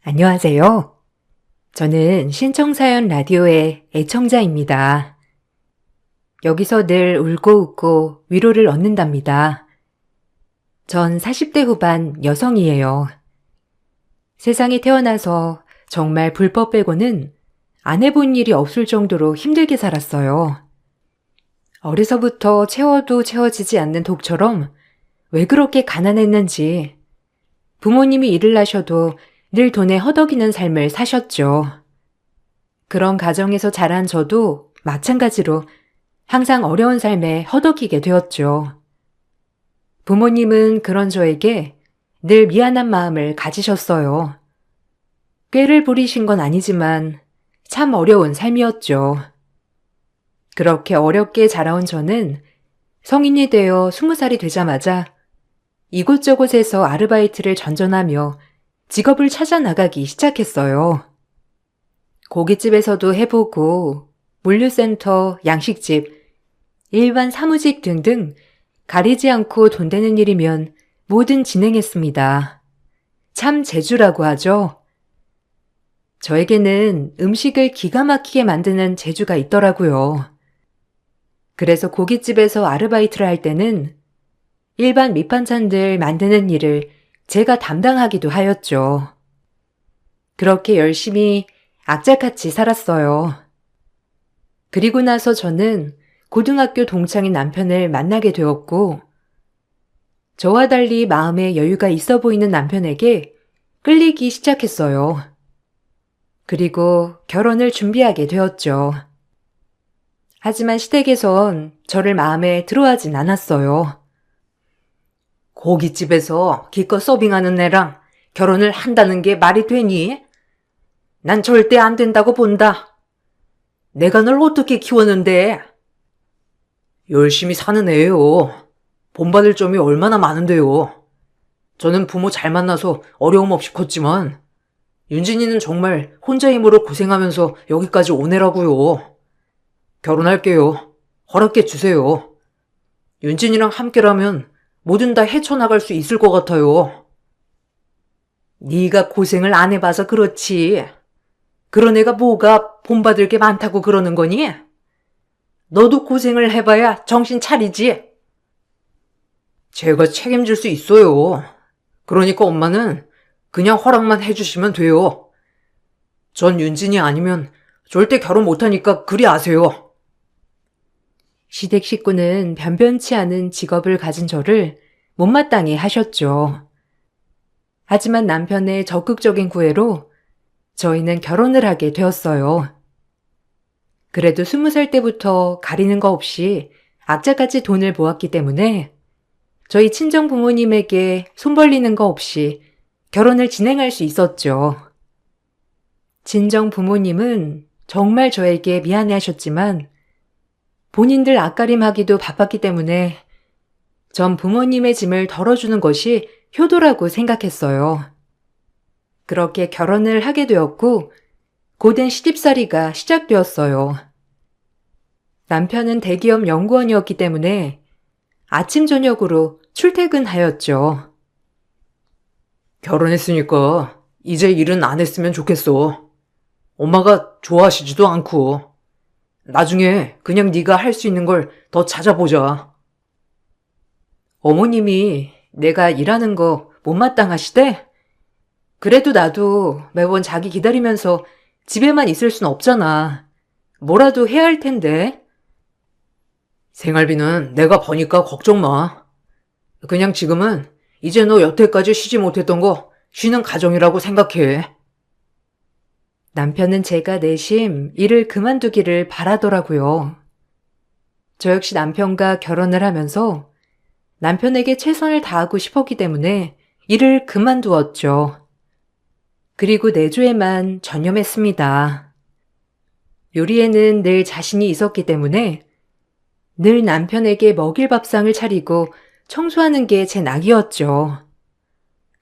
안녕하세요. 저는 신청사연 라디오의 애청자입니다. 여기서 늘 울고 웃고 위로를 얻는답니다. 전 40대 후반 여성이에요. 세상에 태어나서 정말 불법 빼고는 안 해본 일이 없을 정도로 힘들게 살았어요. 어려서부터 채워도 채워지지 않는 독처럼 왜 그렇게 가난했는지 부모님이 일을 하셔도 늘 돈에 허덕이는 삶을 사셨죠. 그런 가정에서 자란 저도 마찬가지로 항상 어려운 삶에 허덕이게 되었죠. 부모님은 그런 저에게 늘 미안한 마음을 가지셨어요. 꾀를 부리신 건 아니지만 참 어려운 삶이었죠. 그렇게 어렵게 자라온 저는 성인이 되어 20살이 되자마자 이곳저곳에서 아르바이트를 전전하며 직업을 찾아 나가기 시작했어요. 고깃집에서도 해보고 물류센터, 양식집, 일반 사무직 등등 가리지 않고 돈 되는 일이면 뭐든 진행했습니다. 참 재주라고 하죠. 저에게는 음식을 기가 막히게 만드는 재주가 있더라고요. 그래서 고깃집에서 아르바이트를 할 때는 일반 밑반찬들 만드는 일을 제가 담당하기도 하였죠. 그렇게 열심히 악착같이 살았어요. 그리고 나서 저는 고등학교 동창인 남편을 만나게 되었고, 저와 달리 마음에 여유가 있어 보이는 남편에게 끌리기 시작했어요. 그리고 결혼을 준비하게 되었죠. 하지만 시댁에선 저를 마음에 들어하진 않았어요. 고깃집에서 기껏 서빙하는 애랑 결혼을 한다는 게 말이 되니? 난 절대 안 된다고 본다. 내가 널 어떻게 키웠는데? 열심히 사는 애예요. 본받을 점이 얼마나 많은데요. 저는 부모 잘 만나서 어려움 없이 컸지만 윤진이는 정말 혼자 힘으로 고생하면서 여기까지 온 애라고요. 결혼할게요. 허락해 주세요. 윤진이랑 함께라면 뭐든 다 헤쳐나갈 수 있을 것 같아요. 네가 고생을 안 해봐서 그렇지. 그런 애가 뭐가 본받을 게 많다고 그러는 거니? 너도 고생을 해봐야 정신 차리지. 제가 책임질 수 있어요. 그러니까 엄마는 그냥 허락만 해주시면 돼요. 전 윤진이 아니면 절대 결혼 못하니까 그리 아세요. 시댁 식구는 변변치 않은 직업을 가진 저를 못마땅해 하셨죠. 하지만 남편의 적극적인 구애로 저희는 결혼을 하게 되었어요. 그래도 20살 때부터 가리는 거 없이 악착같이 돈을 모았기 때문에 저희 친정 부모님에게 손 벌리는 거 없이 결혼을 진행할 수 있었죠. 친정 부모님은 정말 저에게 미안해 하셨지만 본인들 앞가림하기도 바빴기 때문에 전 부모님의 짐을 덜어주는 것이 효도라고 생각했어요. 그렇게 결혼을 하게 되었고 고된 시집살이가 시작되었어요. 남편은 대기업 연구원이었기 때문에 아침 저녁으로 출퇴근하였죠. 결혼했으니까 이제 일은 안 했으면 좋겠어. 엄마가 좋아하시지도 않고. 나중에 그냥 네가 할 수 있는 걸 더 찾아보자. 어머님이 내가 일하는 거 못마땅하시대? 그래도 나도 매번 자기 기다리면서 집에만 있을 순 없잖아. 뭐라도 해야 할 텐데. 생활비는 내가 버니까 걱정 마. 그냥 지금은 이제 너 여태까지 쉬지 못했던 거 쉬는 가정이라고 생각해. 남편은 제가 내심 일을 그만두기를 바라더라고요. 저 역시 남편과 결혼을 하면서 남편에게 최선을 다하고 싶었기 때문에 일을 그만두었죠. 그리고 내조에만 전념했습니다. 요리에는 늘 자신이 있었기 때문에 늘 남편에게 먹일 밥상을 차리고 청소하는 게 제 낙이었죠.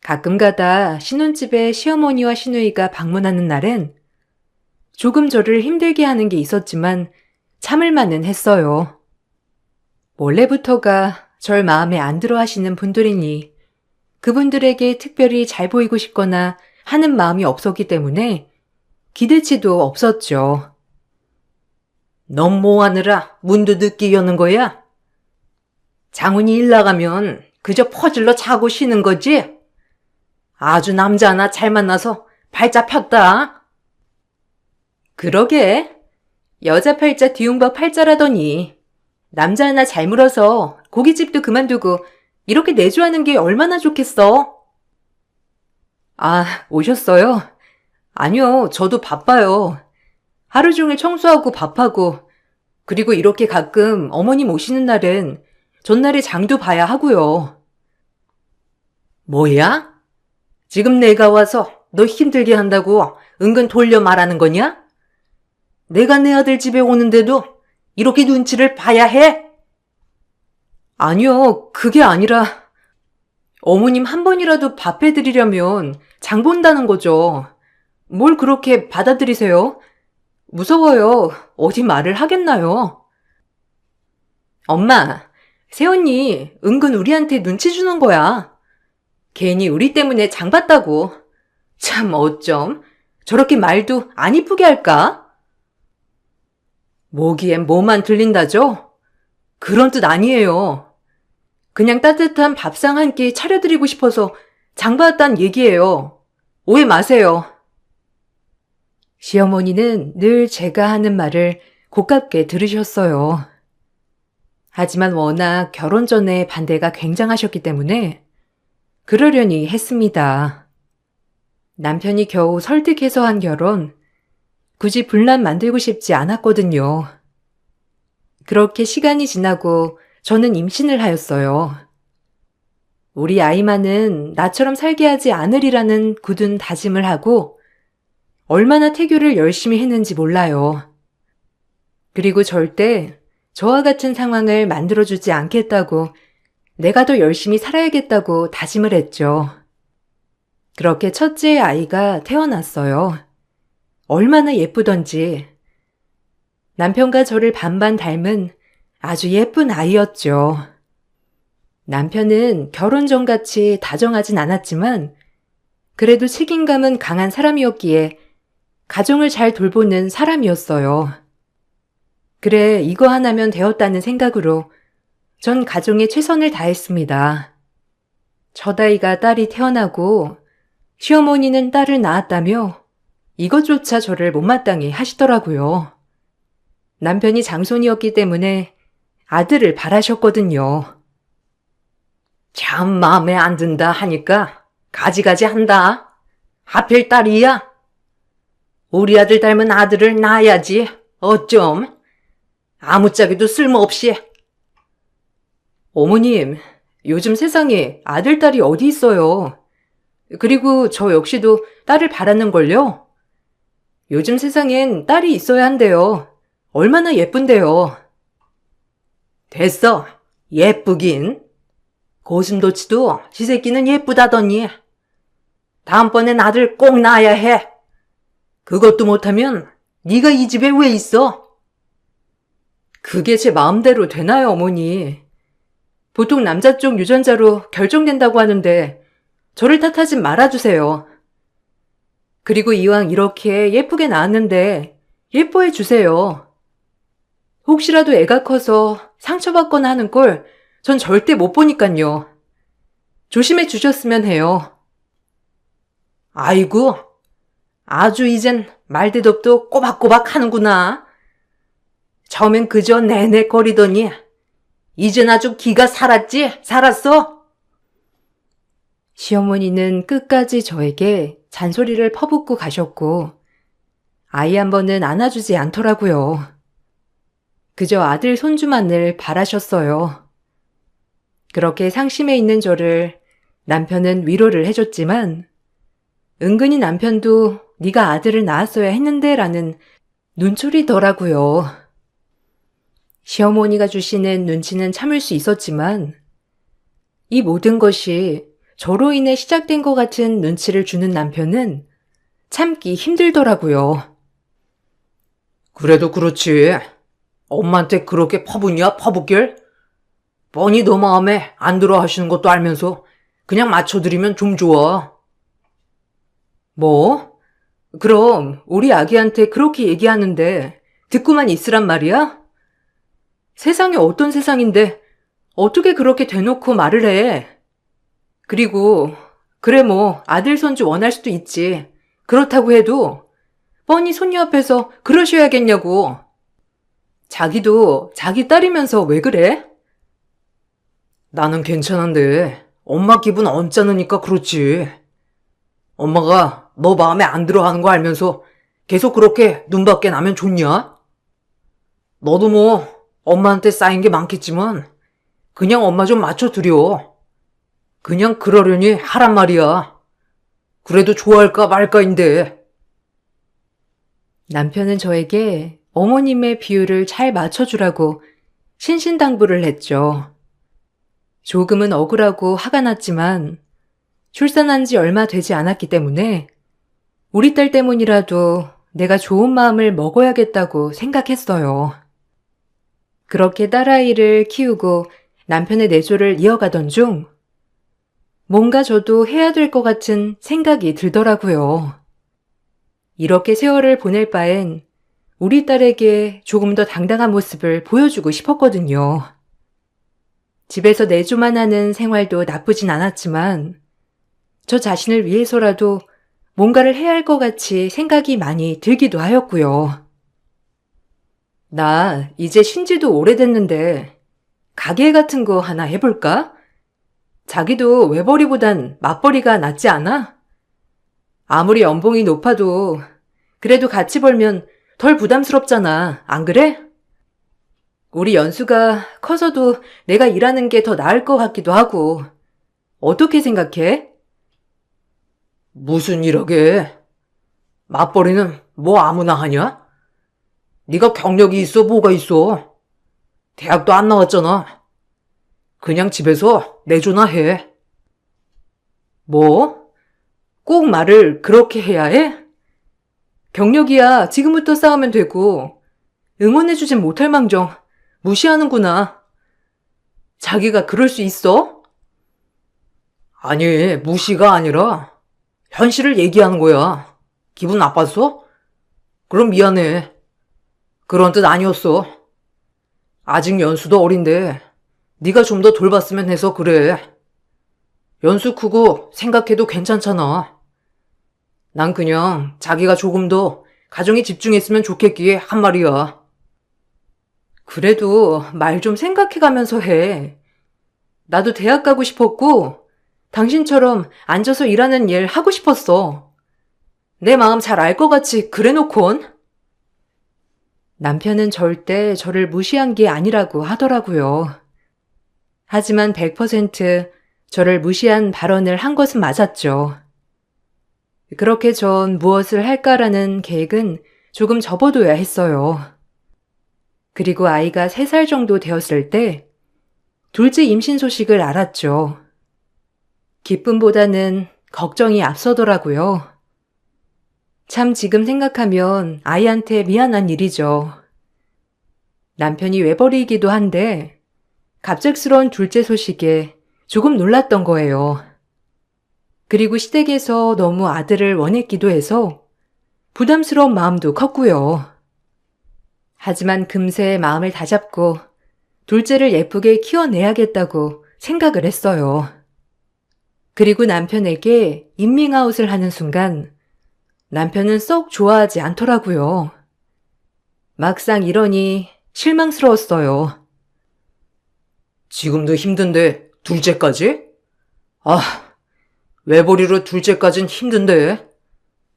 가끔가다 신혼집에 시어머니와 시누이가 방문하는 날엔 조금 저를 힘들게 하는 게 있었지만 참을만은 했어요. 원래부터가 절 마음에 안 들어 하시는 분들이니 그분들에게 특별히 잘 보이고 싶거나 하는 마음이 없었기 때문에 기대치도 없었죠. 넌 뭐하느라 문도 늦게 여는 거야? 장훈이 일 나가면 그저 퍼질러 자고 쉬는 거지? 아주 남자 하나 잘 만나서 팔자 폈다. 그러게. 여자 팔자 뒤움박 팔자라더니 남자 하나 잘 물어서 고깃집도 그만두고 이렇게 내조하는 게 얼마나 좋겠어? 아, 오셨어요? 아니요, 저도 바빠요. 하루 종일 청소하고 밥하고, 그리고 이렇게 가끔 어머님 오시는 날은 전날에 장도 봐야 하고요. 뭐야? 지금 내가 와서 너 힘들게 한다고 은근 돌려 말하는 거냐? 내가 내 아들 집에 오는데도 이렇게 눈치를 봐야 해? 아니요, 그게 아니라 어머님 한 번이라도 밥 해드리려면 장 본다는 거죠. 뭘 그렇게 받아들이세요? 무서워요. 어디 말을 하겠나요? 엄마, 새언니 은근 우리한테 눈치 주는 거야. 괜히 우리 때문에 장 봤다고. 참 어쩜 저렇게 말도 안 이쁘게 할까? 뭐기엔 뭐만 들린다죠? 그런 뜻 아니에요. 그냥 따뜻한 밥상 한 끼 차려드리고 싶어서 장 봤단 얘기예요. 오해 마세요. 시어머니는 늘 제가 하는 말을 고깝게 들으셨어요. 하지만 워낙 결혼 전에 반대가 굉장하셨기 때문에 그러려니 했습니다. 남편이 겨우 설득해서 한 결혼, 굳이 분란 만들고 싶지 않았거든요. 그렇게 시간이 지나고 저는 임신을 하였어요. 우리 아이만은 나처럼 살게 하지 않으리라는 굳은 다짐을 하고 얼마나 태교를 열심히 했는지 몰라요. 그리고 절대 저와 같은 상황을 만들어주지 않겠다고 내가 더 열심히 살아야겠다고 다짐을 했죠. 그렇게 첫째 아이가 태어났어요. 얼마나 예쁘던지. 남편과 저를 반반 닮은 아주 예쁜 아이였죠. 남편은 결혼 전같이 다정하진 않았지만 그래도 책임감은 강한 사람이었기에 가정을 잘 돌보는 사람이었어요. 그래, 이거 하나면 되었다는 생각으로 전 가정에 최선을 다했습니다. 첫 아이가 딸이 태어나고 시어머니는 딸을 낳았다며 이것조차 저를 못마땅히 하시더라고요. 남편이 장손이었기 때문에 아들을 바라셨거든요. 참 마음에 안 든다 하니까 가지가지 한다. 하필 딸이야. 우리 아들 닮은 아들을 낳아야지. 어쩜. 아무짝에도 쓸모없이. 어머님, 요즘 세상에 아들, 딸이 어디 있어요. 그리고 저 역시도 딸을 바라는걸요. 요즘 세상엔 딸이 있어야 한대요. 얼마나 예쁜데요. 됐어. 예쁘긴. 고슴도치도 지 새끼는 예쁘다더니. 다음번엔 아들 꼭 낳아야 해. 그것도 못하면 네가 이 집에 왜 있어? 그게 제 마음대로 되나요, 어머니? 보통 남자 쪽 유전자로 결정된다고 하는데 저를 탓하지 말아주세요. 그리고 이왕 이렇게 예쁘게 낳았는데 예뻐해 주세요. 혹시라도 애가 커서 상처받거나 하는 걸 전 절대 못 보니깐요. 조심해 주셨으면 해요. 아이고, 아주 이젠 말대답도 꼬박꼬박 하는구나. 처음엔 그저 내내거리더니 이젠 아주 기가 살았어? 시어머니는 끝까지 저에게 잔소리를 퍼붓고 가셨고 아이 한 번은 안아주지 않더라고요. 그저 아들 손주만을 바라셨어요. 그렇게 상심해 있는 저를 남편은 위로를 해줬지만 은근히 남편도 네가 아들을 낳았어야 했는데 라는 눈초리더라고요. 시어머니가 주시는 눈치는 참을 수 있었지만 이 모든 것이 저로 인해 시작된 것 같은 눈치를 주는 남편은 참기 힘들더라고요. 그래도 그렇지. 엄마한테 그렇게 퍼붓냐, 퍼붓길? 뻔히 너 마음에 안 들어 하시는 것도 알면서 그냥 맞춰드리면 좀 좋아. 뭐? 그럼 우리 아기한테 그렇게 얘기하는데 듣고만 있으란 말이야? 세상이 어떤 세상인데 어떻게 그렇게 대놓고 말을 해? 그리고 그래 뭐 아들 손주 원할 수도 있지. 그렇다고 해도 뻔히 손녀 앞에서 그러셔야겠냐고. 자기도 자기 딸이면서 왜 그래? 나는 괜찮은데 엄마 기분 언짢으니까 그렇지. 엄마가 너 마음에 안 들어 하는 거 알면서 계속 그렇게 눈밖에 나면 좋냐? 너도 뭐 엄마한테 쌓인 게 많겠지만 그냥 엄마 좀 맞춰드려. 그냥 그러려니 하란 말이야. 그래도 좋아할까 말까인데. 남편은 저에게 어머님의 비율을 잘 맞춰주라고 신신당부를 했죠. 조금은 억울하고 화가 났지만 출산한 지 얼마 되지 않았기 때문에 우리 딸 때문이라도 내가 좋은 마음을 먹어야겠다고 생각했어요. 그렇게 딸아이를 키우고 남편의 내조를 이어가던 중 뭔가 저도 해야 될 것 같은 생각이 들더라고요. 이렇게 세월을 보낼 바엔 우리 딸에게 조금 더 당당한 모습을 보여주고 싶었거든요. 집에서 내조만 하는 생활도 나쁘진 않았지만 저 자신을 위해서라도 뭔가를 해야 할 것 같이 생각이 많이 들기도 하였고요. 나 이제 쉰지도 오래됐는데 가게 같은 거 하나 해볼까? 자기도 외벌이보단 맞벌이가 낫지 않아? 아무리 연봉이 높아도 그래도 같이 벌면 덜 부담스럽잖아. 안 그래? 우리 연수가 커서도 내가 일하는 게 더 나을 것 같기도 하고. 어떻게 생각해? 무슨 일하게? 맞벌이는 뭐 아무나 하냐? 네가 경력이 있어 뭐가 있어? 대학도 안 나왔잖아. 그냥 집에서 내조나 해. 뭐? 꼭 말을 그렇게 해야 해? 경력이야 지금부터 쌓으면 되고 응원해주진 못할 망정 무시하는구나. 자기가 그럴 수 있어? 아니, 무시가 아니라 현실을 얘기하는 거야. 기분 나빴어? 그럼 미안해. 그런 뜻 아니었어. 아직 연수도 어린데 네가 좀 더 돌봤으면 해서 그래. 연수 크고 생각해도 괜찮잖아. 난 그냥 자기가 조금 더 가정에 집중했으면 좋겠기에 한 말이야. 그래도 말 좀 생각해가면서 해. 나도 대학 가고 싶었고 당신처럼 앉아서 일하는 일 하고 싶었어. 내 마음 잘 알 것 같이 그래놓곤. 남편은 절대 저를 무시한 게 아니라고 하더라고요. 하지만 100% 저를 무시한 발언을 한 것은 맞았죠. 그렇게 전 무엇을 할까라는 계획은 조금 접어둬야 했어요. 그리고 아이가 3살 정도 되었을 때 둘째 임신 소식을 알았죠. 기쁨보다는 걱정이 앞서더라고요. 참 지금 생각하면 아이한테 미안한 일이죠. 남편이 외벌이이기도 한데 갑작스러운 둘째 소식에 조금 놀랐던 거예요. 그리고 시댁에서 너무 아들을 원했기도 해서 부담스러운 마음도 컸고요. 하지만 금세 마음을 다잡고 둘째를 예쁘게 키워내야겠다고 생각을 했어요. 그리고 남편에게 인밍아웃을 하는 순간 남편은 썩 좋아하지 않더라고요. 막상 이러니 실망스러웠어요. 지금도 힘든데 둘째까지? 아, 외벌이로 둘째까진 힘든데.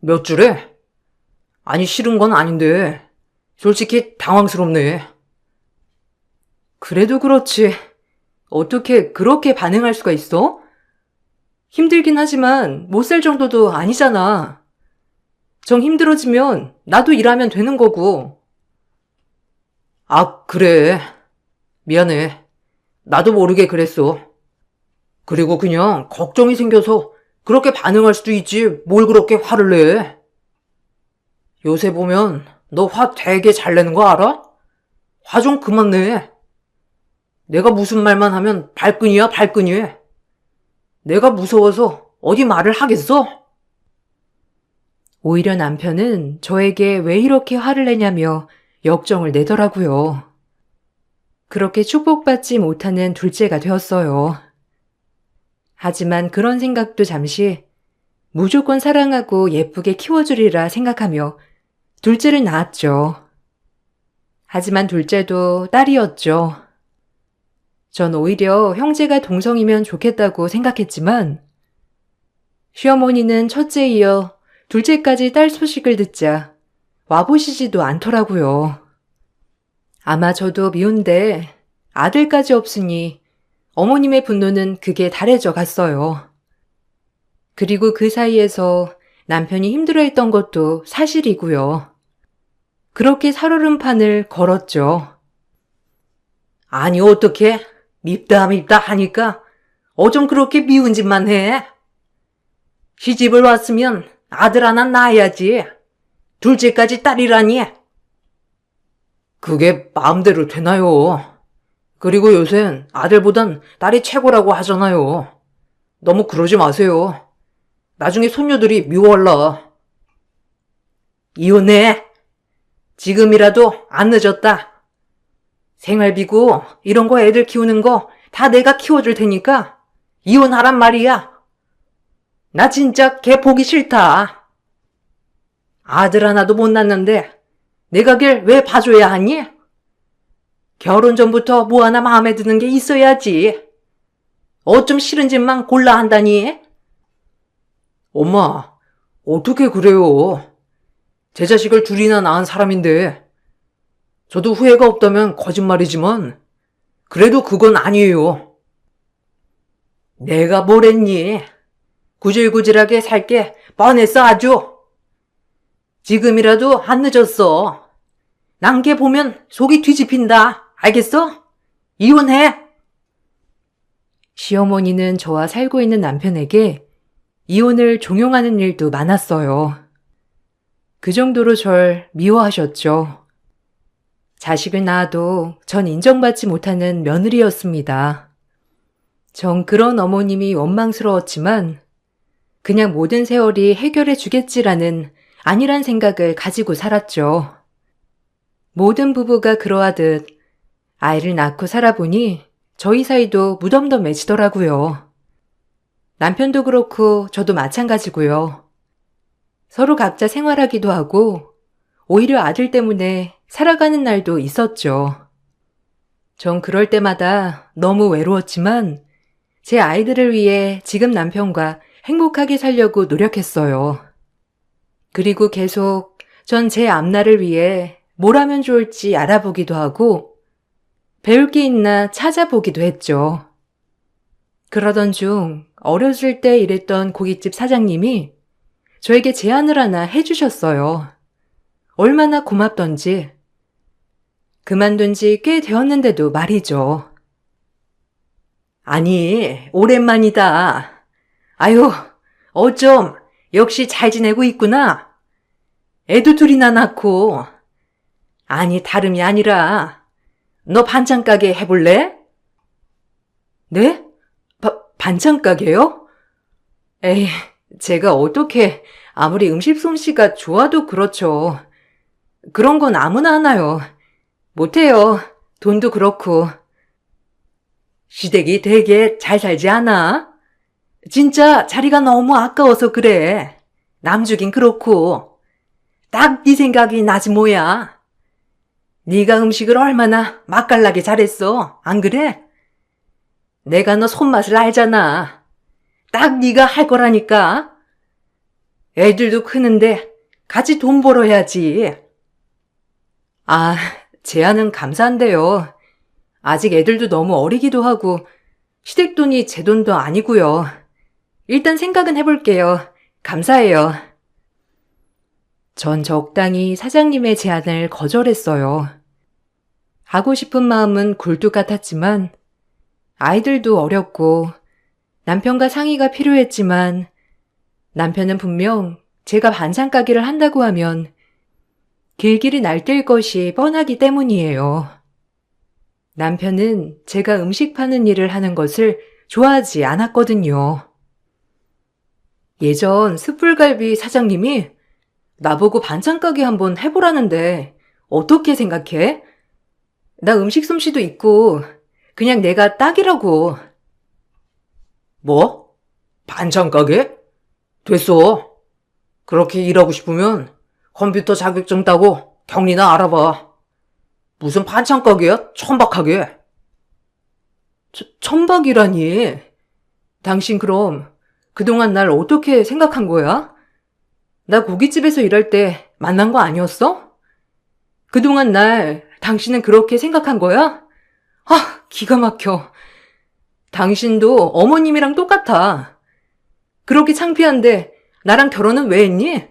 몇 주래? 아니 싫은 건 아닌데 솔직히 당황스럽네. 그래도 그렇지. 어떻게 그렇게 반응할 수가 있어? 힘들긴 하지만 못 살 정도도 아니잖아. 정 힘들어지면 나도 일하면 되는 거고. 아, 그래. 미안해. 나도 모르게 그랬어. 그리고 그냥 걱정이 생겨서 그렇게 반응할 수도 있지 뭘 그렇게 화를 내. 요새 보면 너 화 되게 잘 내는 거 알아? 화 좀 그만 내. 내가 무슨 말만 하면 발끈이야 발끈이. 내가 무서워서 어디 말을 하겠어? 오히려 남편은 저에게 왜 이렇게 화를 내냐며 역정을 내더라고요. 그렇게 축복받지 못하는 둘째가 되었어요. 하지만 그런 생각도 잠시 무조건 사랑하고 예쁘게 키워주리라 생각하며 둘째를 낳았죠. 하지만 둘째도 딸이었죠. 전 오히려 형제가 동성이면 좋겠다고 생각했지만 시어머니는 첫째에 이어 둘째까지 딸 소식을 듣자 와보시지도 않더라고요. 아마 저도 미운데 아들까지 없으니 어머님의 분노는 극에 달해져 갔어요. 그리고 그 사이에서 남편이 힘들어했던 것도 사실이고요. 그렇게 살얼음판을 걸었죠. 아니 어떻게 밉다 하니까 어쩜 그렇게 미운 짓만 해? 시집을 왔으면 아들 하나 낳아야지. 둘째까지 딸이라니. 그게 마음대로 되나요? 그리고 요샌 아들보단 딸이 최고라고 하잖아요. 너무 그러지 마세요. 나중에 손녀들이 미워할라. 이혼해. 지금이라도 안 늦었다. 생활비고 이런 거 애들 키우는 거 다 내가 키워줄 테니까 이혼하란 말이야. 나 진짜 걔 보기 싫다. 아들 하나도 못 낳는데 내가 걔 왜 봐줘야 하니? 결혼 전부터 뭐 하나 마음에 드는 게 있어야지. 어쩜 싫은 짓만 골라 한다니? 엄마, 어떻게 그래요? 제 자식을 둘이나 낳은 사람인데 저도 후회가 없다면 거짓말이지만 그래도 그건 아니에요. 내가 뭘 했니? 구질구질하게 살게 뻔했어 아주. 지금이라도 안 늦었어. 난 걔 보면 속이 뒤집힌다. 알겠어? 이혼해. 시어머니는 저와 살고 있는 남편에게 이혼을 종용하는 일도 많았어요. 그 정도로 절 미워하셨죠. 자식을 낳아도 전 인정받지 못하는 며느리였습니다. 전 그런 어머님이 원망스러웠지만 그냥 모든 세월이 해결해 주겠지라는 아니란 생각을 가지고 살았죠. 모든 부부가 그러하듯 아이를 낳고 살아보니 저희 사이도 무덤덤 맺히더라고요. 남편도 그렇고 저도 마찬가지고요. 서로 각자 생활하기도 하고 오히려 아들 때문에 살아가는 날도 있었죠. 전 그럴 때마다 너무 외로웠지만 제 아이들을 위해 지금 남편과 행복하게 살려고 노력했어요. 그리고 계속 전 제 앞날을 위해 뭘 하면 좋을지 알아보기도 하고 배울 게 있나 찾아보기도 했죠. 그러던 중 어렸을 때 일했던 고깃집 사장님이 저에게 제안을 하나 해주셨어요. 얼마나 고맙던지. 그만둔 지 꽤 되었는데도 말이죠. 아니, 오랜만이다. 아유, 어쩜 역시 잘 지내고 있구나. 애도 둘이나 낳고. 아니, 다름이 아니라 너 반찬 가게 해볼래? 네? 반찬 가게요? 에이, 제가 어떻게 아무리 음식 솜씨가 좋아도 그렇죠. 그런 건 아무나 하나요. 못해요. 돈도 그렇고. 시댁이 되게 잘 살지 않아? 진짜 자리가 너무 아까워서 그래. 남주긴 그렇고. 딱 네 생각이 나지 뭐야. 네가 음식을 얼마나 맛깔나게 잘했어. 안 그래? 내가 너 손맛을 알잖아. 딱 네가 할 거라니까. 애들도 크는데 같이 돈 벌어야지. 아, 제안은 감사한데요. 아직 애들도 너무 어리기도 하고 시댁 돈이 제 돈도 아니고요. 일단 생각은 해볼게요. 감사해요. 전 적당히 사장님의 제안을 거절했어요. 하고 싶은 마음은 굴뚝 같았지만 아이들도 어렸고 남편과 상의가 필요했지만 남편은 분명 제가 반찬 가게를 한다고 하면 길길이 날뛸 것이 뻔하기 때문이에요. 남편은 제가 음식 파는 일을 하는 것을 좋아하지 않았거든요. 예전 숯불갈비 사장님이 나보고 반찬 가게 한번 해보라는데 어떻게 생각해? 나 음식 솜씨도 있고 그냥 내가 딱이라고. 뭐? 반찬 가게? 됐어. 그렇게 일하고 싶으면 컴퓨터 자격증 따고 경리나 알아봐. 무슨 반찬 가게야? 천박하게. 천박이라니. 당신 그럼 그동안 날 어떻게 생각한 거야? 나 고깃집에서 일할 때 만난 거 아니었어? 그동안 날 당신은 그렇게 생각한 거야? 아, 기가 막혀. 당신도 어머님이랑 똑같아. 그렇게 창피한데 나랑 결혼은 왜 했니?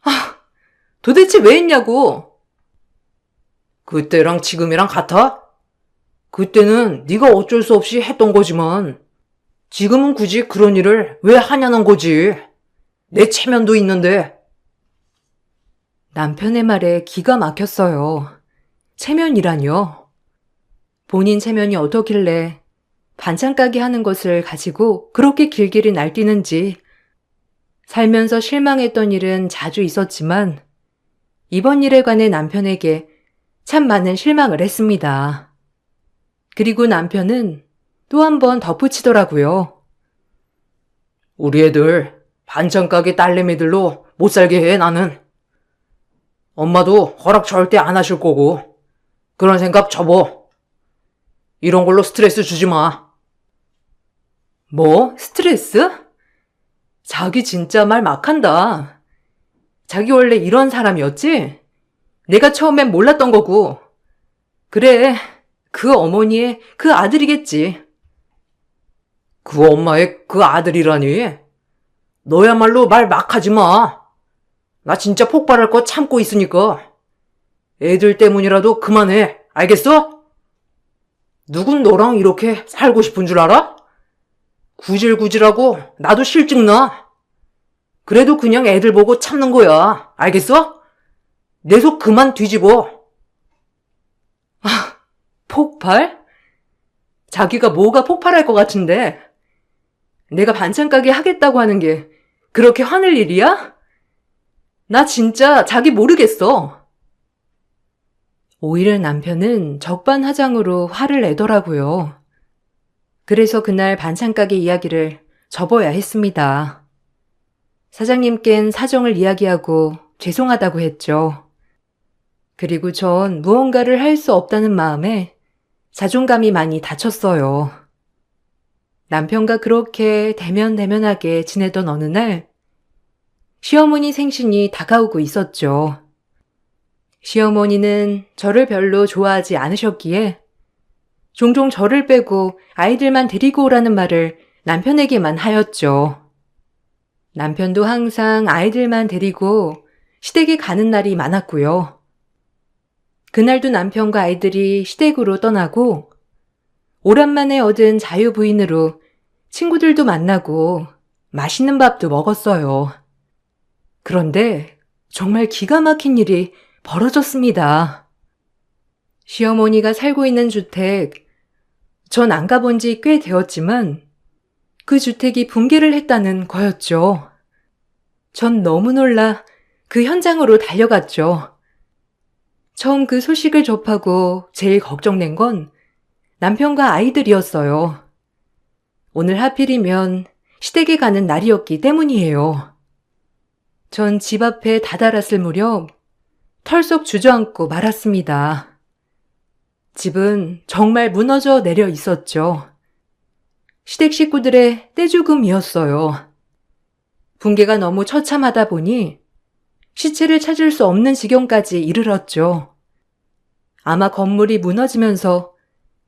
아, 도대체 왜 했냐고. 그때랑 지금이랑 같아? 그때는 네가 어쩔 수 없이 했던 거지만 지금은 굳이 그런 일을 왜 하냐는 거지. 내 체면도 있는데. 남편의 말에 기가 막혔어요. 체면이라뇨. 본인 체면이 어떻길래 반찬 가게 하는 것을 가지고 그렇게 길길이 날뛰는지. 살면서 실망했던 일은 자주 있었지만 이번 일에 관해 남편에게 참 많은 실망을 했습니다. 그리고 남편은 또 한 번 덧붙이더라고요. 우리 애들 반찬 가게 딸내미들로 못 살게 해, 나는. 엄마도 허락 절대 안 하실 거고 그런 생각 접어. 이런 걸로 스트레스 주지 마. 뭐? 스트레스? 자기 진짜 말 막한다. 자기 원래 이런 사람이었지? 내가 처음엔 몰랐던 거고. 그래, 그 어머니의 그 아들이겠지. 그 엄마의 그 아들이라니. 너야말로 말 막 하지 마. 나 진짜 폭발할 거 참고 있으니까. 애들 때문이라도 그만해. 알겠어? 누군 너랑 이렇게 살고 싶은 줄 알아? 구질구질하고 나도 실증 나. 그래도 그냥 애들 보고 참는 거야. 알겠어? 내 속 그만 뒤집어. 폭발? 자기가 뭐가 폭발할 것 같은데. 내가 반찬 가게 하겠다고 하는 게 그렇게 화낼 일이야? 나 진짜 자기 모르겠어. 오히려 남편은 적반하장으로 화를 내더라고요. 그래서 그날 반찬 가게 이야기를 접어야 했습니다. 사장님껜 사정을 이야기하고 죄송하다고 했죠. 그리고 전 무언가를 할 수 없다는 마음에 자존감이 많이 다쳤어요. 남편과 그렇게 대면대면하게 지내던 어느 날 시어머니 생신이 다가오고 있었죠. 시어머니는 저를 별로 좋아하지 않으셨기에 종종 저를 빼고 아이들만 데리고 오라는 말을 남편에게만 하였죠. 남편도 항상 아이들만 데리고 시댁에 가는 날이 많았고요. 그날도 남편과 아이들이 시댁으로 떠나고 오랜만에 얻은 자유부인으로 친구들도 만나고 맛있는 밥도 먹었어요. 그런데 정말 기가 막힌 일이 벌어졌습니다. 시어머니가 살고 있는 주택, 전 안 가본 지 꽤 되었지만 그 주택이 붕괴를 했다는 거였죠. 전 너무 놀라 그 현장으로 달려갔죠. 처음 그 소식을 접하고 제일 걱정된 건 남편과 아이들이었어요. 오늘 하필이면 시댁에 가는 날이었기 때문이에요. 전 집 앞에 다다랐을 무렵 털썩 주저앉고 말았습니다. 집은 정말 무너져 내려 있었죠. 시댁 식구들의 떼죽음이었어요. 붕괴가 너무 처참하다 보니 시체를 찾을 수 없는 지경까지 이르렀죠. 아마 건물이 무너지면서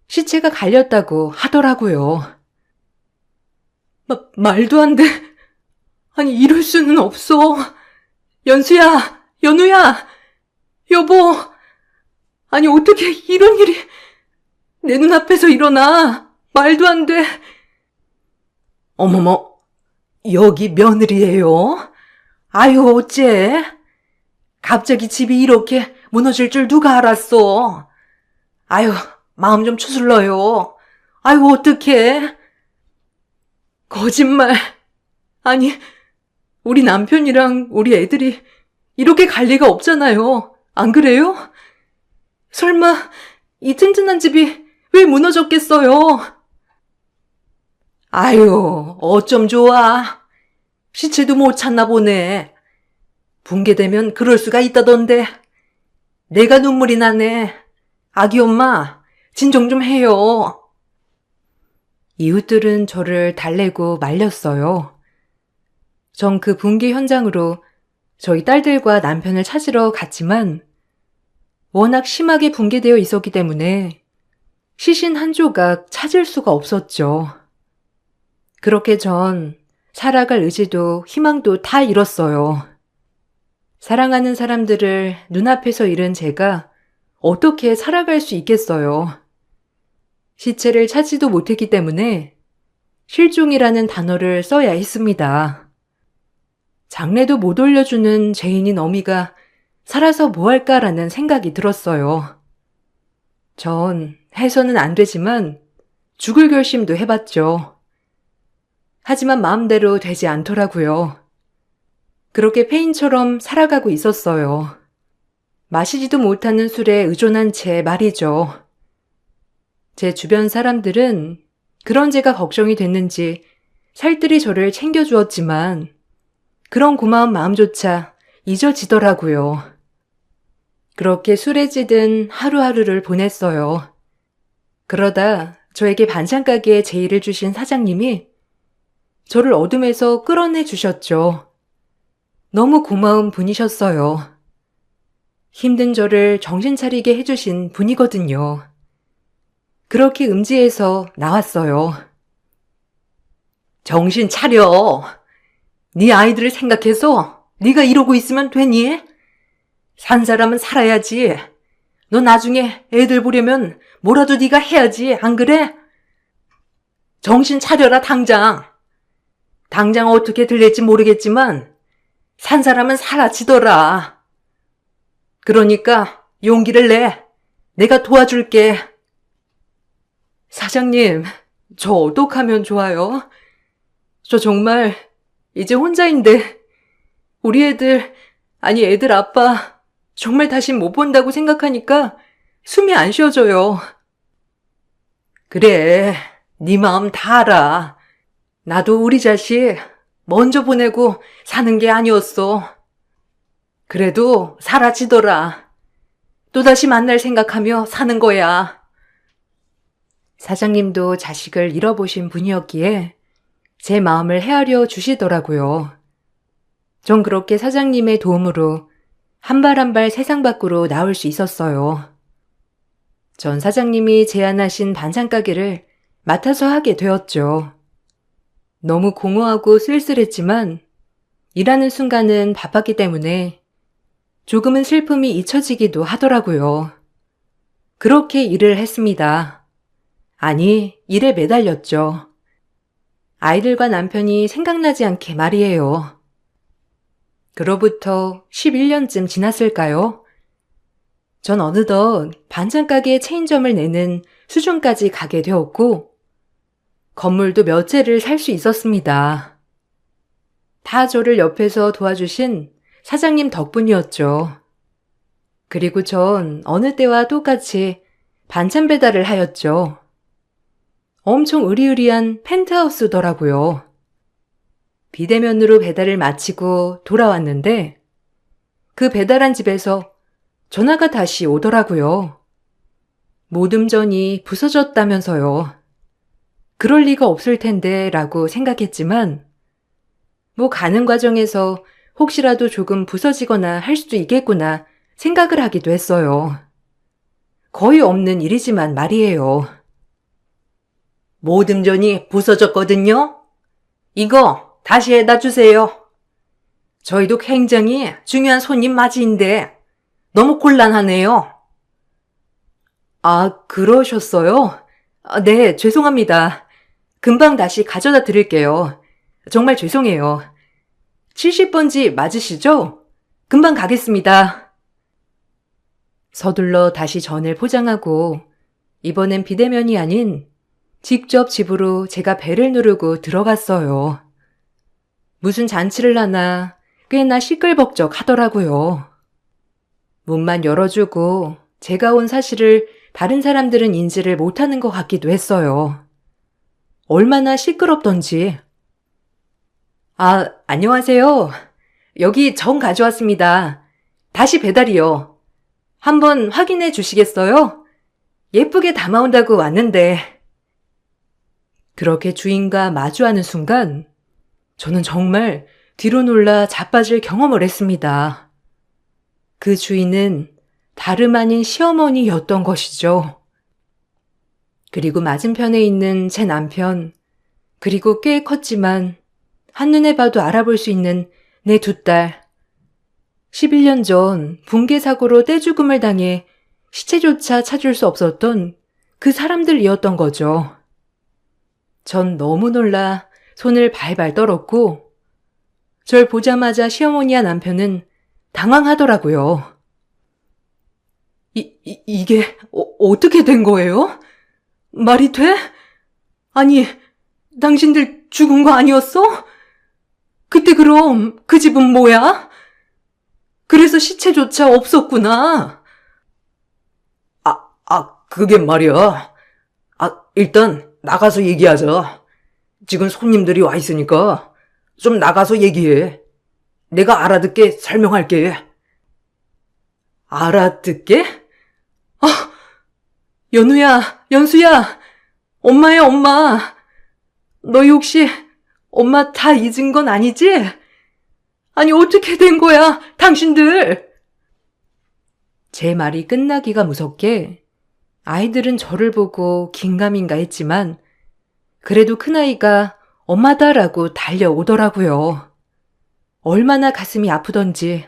시체가 갈렸다고 하더라고요. 말도 안 돼. 아니, 이럴 수는 없어. 연수야, 연우야, 여보. 아니, 어떻게 이런 일이 내 눈앞에서 일어나. 말도 안 돼. 어머머, 여기 며느리예요? 아유, 어째? 갑자기 집이 이렇게 무너질 줄 누가 알았어? 아유, 마음 좀 추슬러요. 아유, 어떡해? 거짓말. 아니, 우리 남편이랑 우리 애들이 이렇게 갈 리가 없잖아요. 안 그래요? 설마 이 튼튼한 집이 왜 무너졌겠어요? 아유, 어쩜 좋아. 시체도 못 찾나 보네. 붕괴되면 그럴 수가 있다던데. 내가 눈물이 나네. 아기 엄마, 진정 좀 해요. 이웃들은 저를 달래고 말렸어요. 전 그 붕괴 현장으로 저희 딸들과 남편을 찾으러 갔지만 워낙 심하게 붕괴되어 있었기 때문에 시신 한 조각 찾을 수가 없었죠. 그렇게 전 살아갈 의지도 희망도 다 잃었어요. 사랑하는 사람들을 눈앞에서 잃은 제가 어떻게 살아갈 수 있겠어요. 시체를 찾지도 못했기 때문에 실종이라는 단어를 써야 했습니다. 장례도 못 올려주는 죄인인 어미가 살아서 뭐 할까라는 생각이 들었어요. 전 해서는 안 되지만 죽을 결심도 해봤죠. 하지만 마음대로 되지 않더라고요. 그렇게 폐인처럼 살아가고 있었어요. 마시지도 못하는 술에 의존한 채 말이죠. 제 주변 사람들은 그런 제가 걱정이 됐는지 살뜰히 저를 챙겨주었지만 그런 고마운 마음조차 잊어지더라고요. 그렇게 술에 찌든 하루하루를 보냈어요. 그러다 저에게 반찬가게에 제의를 주신 사장님이 저를 어둠에서 끌어내 주셨죠. 너무 고마운 분이셨어요. 힘든 저를 정신 차리게 해주신 분이거든요. 그렇게 음지에서 나왔어요. 정신 차려. 네 아이들을 생각해서 네가 이러고 있으면 되니? 산 사람은 살아야지. 너 나중에 애들 보려면 뭐라도 네가 해야지, 안 그래? 정신 차려라, 당장. 당장 어떻게 들릴지 모르겠지만 산 사람은 사라지더라. 그러니까 용기를 내. 내가 도와줄게. 사장님, 저 어떡하면 좋아요? 저 정말 이제 혼자인데 우리 애들, 아니 애들 아빠 정말 다신 못 본다고 생각하니까 숨이 안 쉬어져요. 그래, 네 마음 다 알아. 나도 우리 자식 먼저 보내고 사는 게 아니었어. 그래도 사라지더라. 또다시 만날 생각하며 사는 거야. 사장님도 자식을 잃어보신 분이었기에 제 마음을 헤아려 주시더라고요. 전 그렇게 사장님의 도움으로 한 발 한 발 세상 밖으로 나올 수 있었어요. 전 사장님이 제안하신 반찬가게를 맡아서 하게 되었죠. 너무 공허하고 쓸쓸했지만 일하는 순간은 바빴기 때문에 조금은 슬픔이 잊혀지기도 하더라고요. 그렇게 일을 했습니다. 아니, 일에 매달렸죠. 아이들과 남편이 생각나지 않게 말이에요. 그로부터 11년쯤 지났을까요? 전 어느덧 반찬가게 체인점을 내는 수준까지 가게 되었고 건물도 몇 채를 살 수 있었습니다. 다 저를 옆에서 도와주신 사장님 덕분이었죠. 그리고 전 어느 때와 똑같이 반찬 배달을 하였죠. 엄청 으리으리한 펜트하우스더라고요. 비대면으로 배달을 마치고 돌아왔는데 그 배달한 집에서 전화가 다시 오더라고요. 모듬전이 부서졌다면서요. 그럴 리가 없을 텐데 라고 생각했지만 뭐 가는 과정에서 혹시라도 조금 부서지거나 할 수도 있겠구나 생각을 하기도 했어요. 거의 없는 일이지만 말이에요. 모듬전이 부서졌거든요. 이거 다시 해다 주세요. 저희도 굉장히 중요한 손님 맞이인데 너무 곤란하네요. 아, 그러셨어요? 네, 죄송합니다. 금방 다시 가져다 드릴게요. 정말 죄송해요. 70번지 맞으시죠? 금방 가겠습니다. 서둘러 다시 전을 포장하고 이번엔 비대면이 아닌 직접 집으로 제가 벨을 누르고 들어갔어요. 무슨 잔치를 하나 꽤나 시끌벅적 하더라고요. 문만 열어주고 제가 온 사실을 다른 사람들은 인지를 못하는 것 같기도 했어요. 얼마나 시끄럽던지. 아, 안녕하세요. 여기 정 가져왔습니다. 다시 배달이요. 한번 확인해 주시겠어요? 예쁘게 담아온다고 왔는데. 그렇게 주인과 마주하는 순간 저는 정말 뒤로 놀라 자빠질 경험을 했습니다. 그 주인은 다름 아닌 시어머니였던 것이죠. 그리고 맞은편에 있는 제 남편, 그리고 꽤 컸지만 한눈에 봐도 알아볼 수 있는 내 두 딸. 11년 전 붕괴 사고로 떼죽음을 당해 시체조차 찾을 수 없었던 그 사람들이었던 거죠. 전 너무 놀라 손을 발발 떨었고 절 보자마자 시어머니와 남편은 당황하더라고요. 이게 어떻게 된 거예요? 말이 돼? 아니, 당신들 죽은 거 아니었어? 그때 그럼 그 집은 뭐야? 그래서 시체조차 없었구나. 그게 말이야. 일단 나가서 얘기하자. 지금 손님들이 와 있으니까 좀 나가서 얘기해. 내가 알아듣게 설명할게. 알아듣게? 연우야, 연수야, 엄마야, 엄마. 너희 혹시 엄마 다 잊은 건 아니지? 아니, 어떻게 된 거야, 당신들? 제 말이 끝나기가 무섭게 아이들은 저를 보고 긴가민가 했지만 그래도 큰아이가 엄마다라고 달려오더라고요. 얼마나 가슴이 아프던지.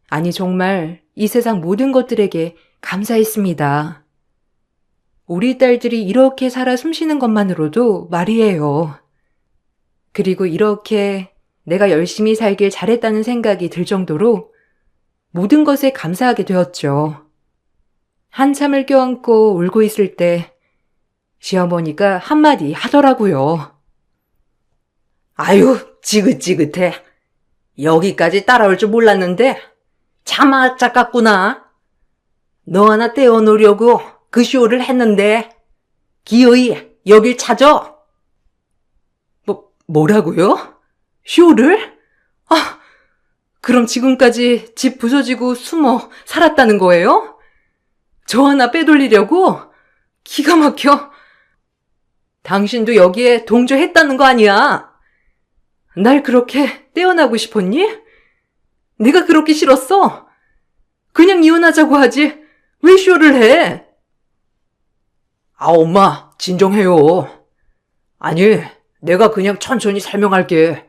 아니, 정말 이 세상 모든 것들에게 감사했습니다. 우리 딸들이 이렇게 살아 숨쉬는 것만으로도 말이에요. 그리고 이렇게 내가 열심히 살길 잘했다는 생각이 들 정도로 모든 것에 감사하게 되었죠. 한참을 껴안고 울고 있을 때 시어머니가 한마디 하더라고요. 아유, 지긋지긋해. 여기까지 따라올 줄 몰랐는데 참 악착같구나. 너 하나 떼어놓으려고 그 쇼를 했는데 기어이 여길 찾아. 뭐라고요? 쇼를? 그럼 지금까지 집 부서지고 숨어 살았다는 거예요? 저 하나 빼돌리려고? 기가 막혀. 당신도 여기에 동조했다는 거 아니야? 날 그렇게 떼어나고 싶었니? 내가 그렇게 싫었어? 그냥 이혼하자고 하지. 왜 쇼를 해? 엄마, 진정해요. 아니, 내가 그냥 천천히 설명할게.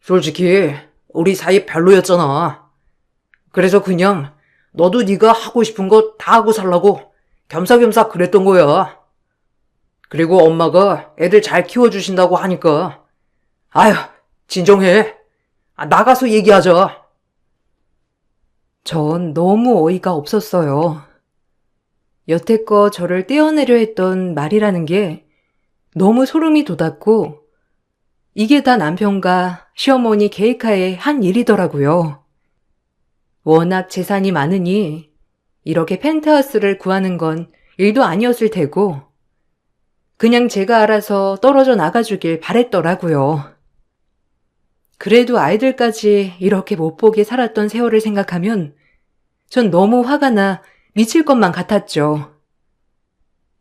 솔직히 우리 사이 별로였잖아. 그래서 그냥 너도 네가 하고 싶은 거 다 하고 살라고 겸사겸사 그랬던 거야. 그리고 엄마가 애들 잘 키워주신다고 하니까 아휴, 진정해. 나가서 얘기하자. 전 너무 어이가 없었어요. 여태껏 저를 떼어내려 했던 말이라는 게 너무 소름이 돋았고 이게 다 남편과 시어머니 계획하에 한 일이더라고요. 워낙 재산이 많으니 이렇게 펜트하우스를 구하는 건 일도 아니었을 테고 그냥 제가 알아서 떨어져 나가주길 바랬더라고요. 그래도 아이들까지 이렇게 못 보게 살았던 세월을 생각하면 전 너무 화가 나 미칠 것만 같았죠.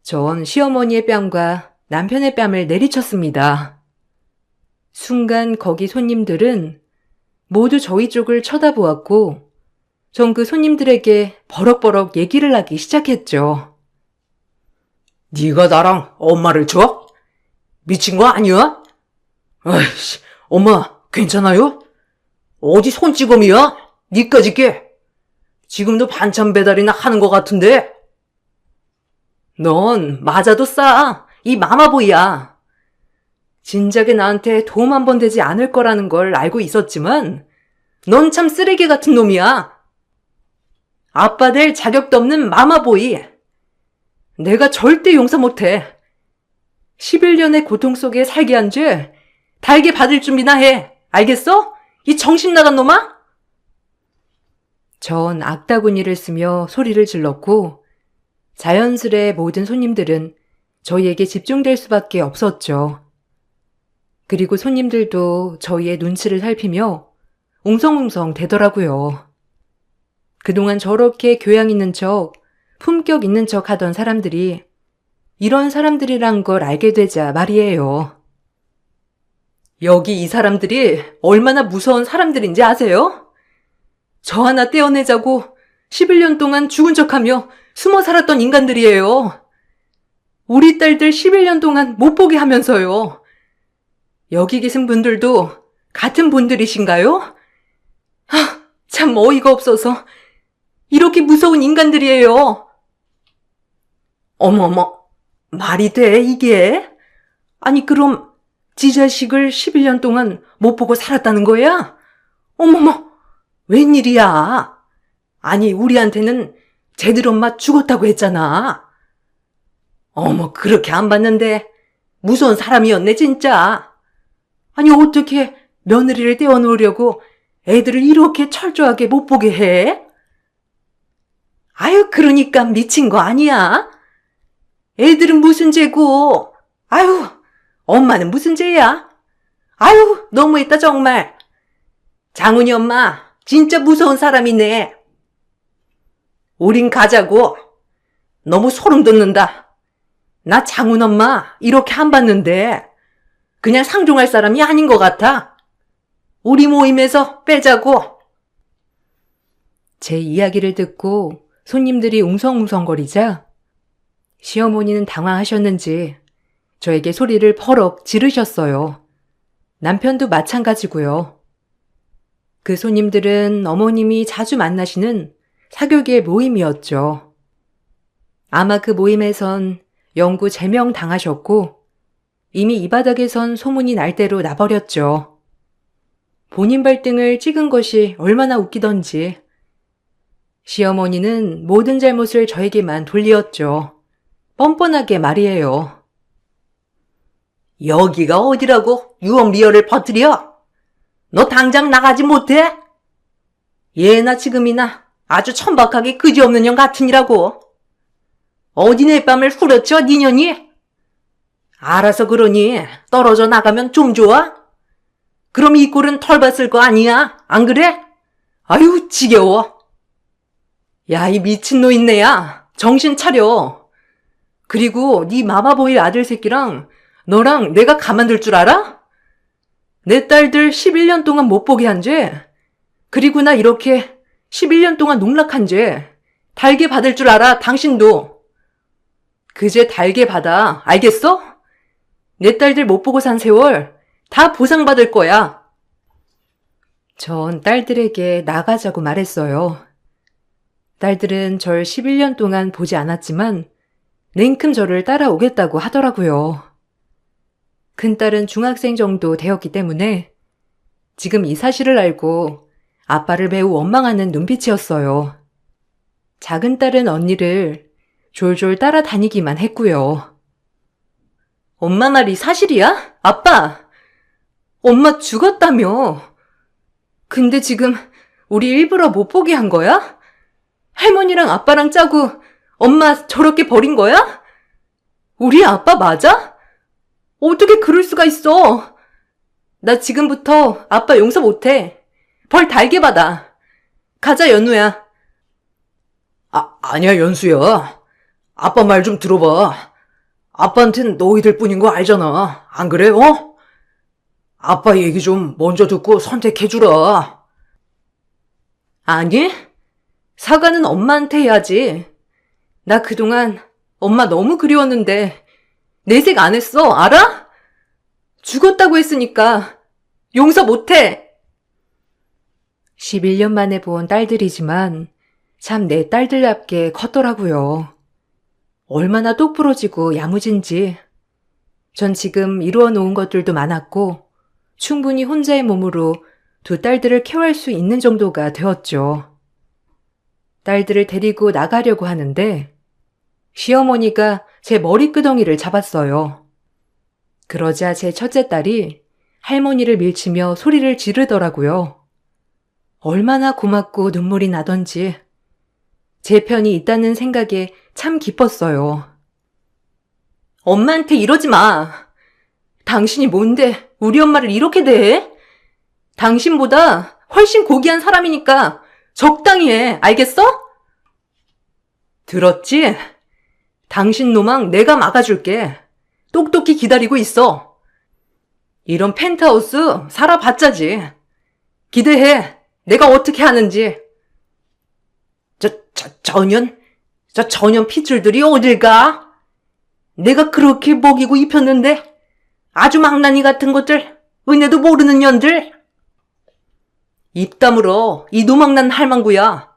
전 시어머니의 뺨과 남편의 뺨을 내리쳤습니다. 순간 거기 손님들은 모두 저희 쪽을 쳐다보았고 전 그 손님들에게 버럭버럭 얘기를 하기 시작했죠. 네가 나랑 엄마를 쳐? 미친 거 아니야? 아이씨, 엄마 괜찮아요? 어디 손찌검이야? 니까지 깨. 지금도 반찬 배달이나 하는 것 같은데. 넌 맞아도 싸. 이 마마보이야. 진작에 나한테 도움 한 번 되지 않을 거라는 걸 알고 있었지만 넌 참 쓰레기 같은 놈이야. 아빠 될 자격도 없는 마마보이. 내가 절대 용서 못해. 11년의 고통 속에 살게 한 죄 달게 받을 준비나 해. 알겠어? 이 정신 나간 놈아? 전 악다구니를 쓰며 소리를 질렀고 자연스레 모든 손님들은 저희에게 집중될 수밖에 없었죠. 그리고 손님들도 저희의 눈치를 살피며 웅성웅성 대더라고요. 그동안 저렇게 교양 있는 척, 품격 있는 척 하던 사람들이 이런 사람들이란 걸 알게 되자 말이에요. 여기 이 사람들이 얼마나 무서운 사람들인지 아세요? 저 하나 떼어내자고 11년 동안 죽은 척하며 숨어 살았던 인간들이에요. 우리 딸들 11년 동안 못 보게 하면서요. 여기 계신 분들도 같은 분들이신가요? 참 어이가 없어서 이렇게 무서운 인간들이에요. 어머머, 말이 돼 이게? 아니 그럼 지 자식을 11년 동안 못 보고 살았다는 거야? 어머머, 웬일이야? 아니 우리한테는 쟤들 엄마 죽었다고 했잖아. 어머, 그렇게 안 봤는데 무서운 사람이었네 진짜. 아니 어떻게 며느리를 떼어놓으려고 애들을 이렇게 철저하게 못 보게 해? 아유, 그러니까 미친 거 아니야? 애들은 무슨 죄고? 아유, 엄마는 무슨 죄야? 아유, 너무했다 정말. 장훈이 엄마 진짜 무서운 사람이네. 우린 가자고. 너무 소름 돋는다. 나 장훈 엄마 이렇게 안 봤는데 그냥 상종할 사람이 아닌 것 같아. 우리 모임에서 빼자고. 제 이야기를 듣고 손님들이 웅성웅성거리자 시어머니는 당황하셨는지 저에게 소리를 버럭 지르셨어요. 남편도 마찬가지고요. 그 손님들은 어머님이 자주 만나시는 사교계 모임이었죠. 아마 그 모임에선 영구 제명당하셨고 이미 이 바닥에선 소문이 날 대로 나버렸죠. 본인 발등을 찍은 것이 얼마나 웃기던지. 시어머니는 모든 잘못을 저에게만 돌리었죠. 뻔뻔하게 말이에요. 여기가 어디라고 유언비어를 퍼뜨려? 너 당장 나가지 못해? 예나 지금이나 아주 천박하게 그지없는 년 같으니라고. 어디 내 뺨을 후려쳐 니년이? 알아서 그러니 떨어져 나가면 좀 좋아? 그럼 이 꼴은 털봤을 거 아니야? 안 그래? 아유 지겨워. 야, 이 미친 노인네야, 정신 차려. 그리고 네 마마보이 아들 새끼랑 너랑 내가 가만둘 줄 알아? 내 딸들 11년 동안 못 보게 한 죄, 그리고 나 이렇게 11년 동안 농락한 죄 달게 받을 줄 알아, 당신도. 그 죄 달게 받아, 알겠어? 내 딸들 못 보고 산 세월 다 보상받을 거야. 전 딸들에게 나가자고 말했어요. 딸들은 절 11년 동안 보지 않았지만 냉큼 저를 따라오겠다고 하더라고요. 큰딸은 중학생 정도 되었기 때문에 지금 이 사실을 알고 아빠를 매우 원망하는 눈빛이었어요. 작은 딸은 언니를 졸졸 따라다니기만 했고요. 엄마 말이 사실이야? 아빠! 엄마 죽었다며. 근데 지금 우리 일부러 못 보게 한 거야? 할머니랑 아빠랑 짜고 엄마 저렇게 버린 거야? 우리 아빠 맞아? 어떻게 그럴 수가 있어? 나 지금부터 아빠 용서 못해. 벌 달게 받아. 가자, 연우야. 아니야, 연수야. 아빠 말 좀 들어봐. 아빠한텐 너희들 뿐인 거 알잖아. 안 그래, 어? 아빠 얘기 좀 먼저 듣고 선택해주라. 아니, 사과는 엄마한테 해야지. 나 그동안 엄마 너무 그리웠는데 내색 안 했어, 알아? 죽었다고 했으니까 용서 못해. 11년 만에 본 딸들이지만 참 내 딸들답게 컸더라고요. 얼마나 똑부러지고 야무진지. 전 지금 이루어 놓은 것들도 많았고 충분히 혼자의 몸으로 두 딸들을 케어할 수 있는 정도가 되었죠. 딸들을 데리고 나가려고 하는데 시어머니가 제 머리끄덩이를 잡았어요. 그러자 제 첫째 딸이 할머니를 밀치며 소리를 지르더라고요. 얼마나 고맙고 눈물이 나던지 제 편이 있다는 생각에 참 기뻤어요. 엄마한테 이러지 마. 당신이 뭔데 우리 엄마를 이렇게 대해? 당신보다 훨씬 고귀한 사람이니까 적당히 해. 알겠어? 들었지? 당신 노망 내가 막아줄게. 똑똑히 기다리고 있어. 이런 펜트하우스 살아봤자지. 기대해. 내가 어떻게 하는지. 전현 핏줄들이 어딜 가? 내가 그렇게 먹이고 입혔는데 아주 망나니 같은 것들, 은혜도 모르는 년들. 입 다물어. 이 노망난 할망구야.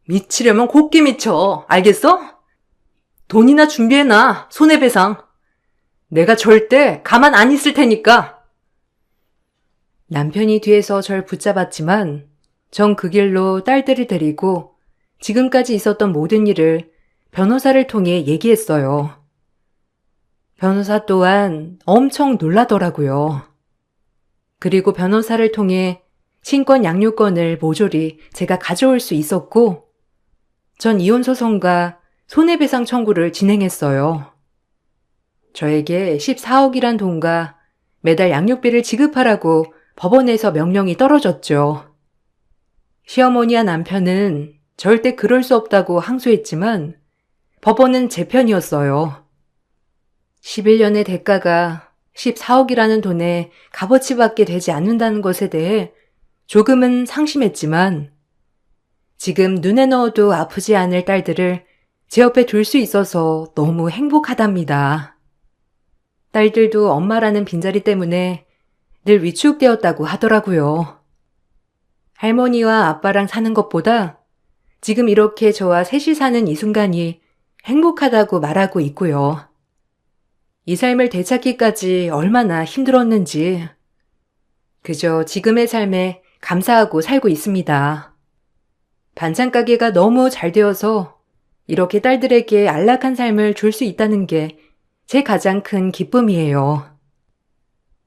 미치려면 곱게 미쳐. 알겠어? 돈이나 준비해놔. 손해배상. 내가 절대 가만 안 있을 테니까. 남편이 뒤에서 절 붙잡았지만 전 그 길로 딸들을 데리고 지금까지 있었던 모든 일을 변호사를 통해 얘기했어요. 변호사 또한 엄청 놀라더라고요. 그리고 변호사를 통해 친권 양육권을 모조리 제가 가져올 수 있었고 전 이혼소송과 손해배상 청구를 진행했어요. 저에게 14억이란 돈과 매달 양육비를 지급하라고 법원에서 명령이 떨어졌죠. 시어머니와 남편은 절대 그럴 수 없다고 항소했지만 법원은 제 편이었어요. 11년의 대가가 14억이라는 돈에 값어치밖에 되지 않는다는 것에 대해 조금은 상심했지만 지금 눈에 넣어도 아프지 않을 딸들을 제 옆에 둘 수 있어서 너무 행복하답니다. 딸들도 엄마라는 빈자리 때문에 늘 위축되었다고 하더라고요. 할머니와 아빠랑 사는 것보다 지금 이렇게 저와 셋이 사는 이 순간이 행복하다고 말하고 있고요. 이 삶을 되찾기까지 얼마나 힘들었는지 그저 지금의 삶에 감사하고 살고 있습니다. 반찬 가게가 너무 잘 되어서 이렇게 딸들에게 안락한 삶을 줄 수 있다는 게 제 가장 큰 기쁨이에요.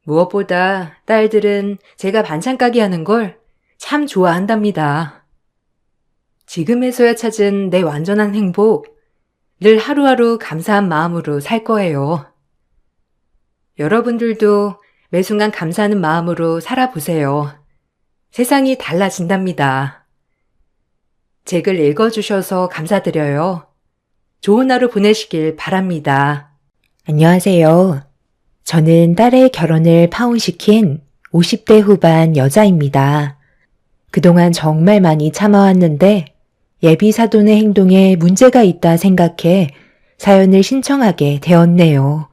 무엇보다 딸들은 제가 반찬 가게 하는 걸 참 좋아한답니다. 지금에서야 찾은 내 완전한 행복, 늘 하루하루 감사한 마음으로 살 거예요. 여러분들도 매 순간 감사하는 마음으로 살아보세요. 세상이 달라진답니다. 책을 읽어주셔서 감사드려요. 좋은 하루 보내시길 바랍니다. 안녕하세요. 저는 딸의 결혼을 파혼시킨 50대 후반 여자입니다. 그동안 정말 많이 참아왔는데 예비 사돈의 행동에 문제가 있다 생각해 사연을 신청하게 되었네요.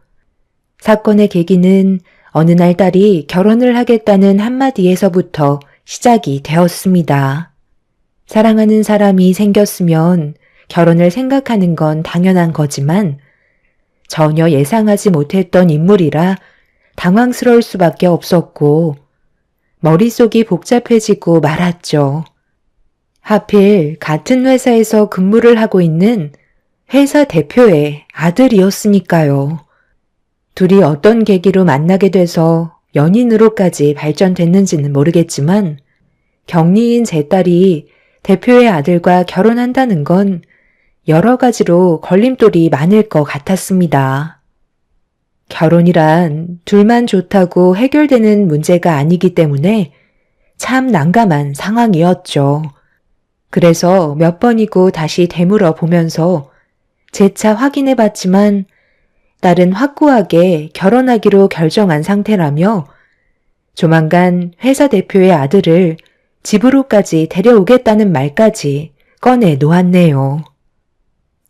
사건의 계기는 어느 날 딸이 결혼을 하겠다는 한마디에서부터 시작이 되었습니다. 사랑하는 사람이 생겼으면 결혼을 생각하는 건 당연한 거지만 전혀 예상하지 못했던 인물이라 당황스러울 수밖에 없었고 머릿속이 복잡해지고 말았죠. 하필 같은 회사에서 근무를 하고 있는 회사 대표의 아들이었으니까요. 둘이 어떤 계기로 만나게 돼서 연인으로까지 발전됐는지는 모르겠지만 격리인 제 딸이 대표의 아들과 결혼한다는 건 여러 가지로 걸림돌이 많을 것 같았습니다. 결혼이란 둘만 좋다고 해결되는 문제가 아니기 때문에 참 난감한 상황이었죠. 그래서 몇 번이고 다시 되물어 보면서 재차 확인해 봤지만 딸은 확고하게 결혼하기로 결정한 상태라며 조만간 회사 대표의 아들을 집으로까지 데려오겠다는 말까지 꺼내 놓았네요.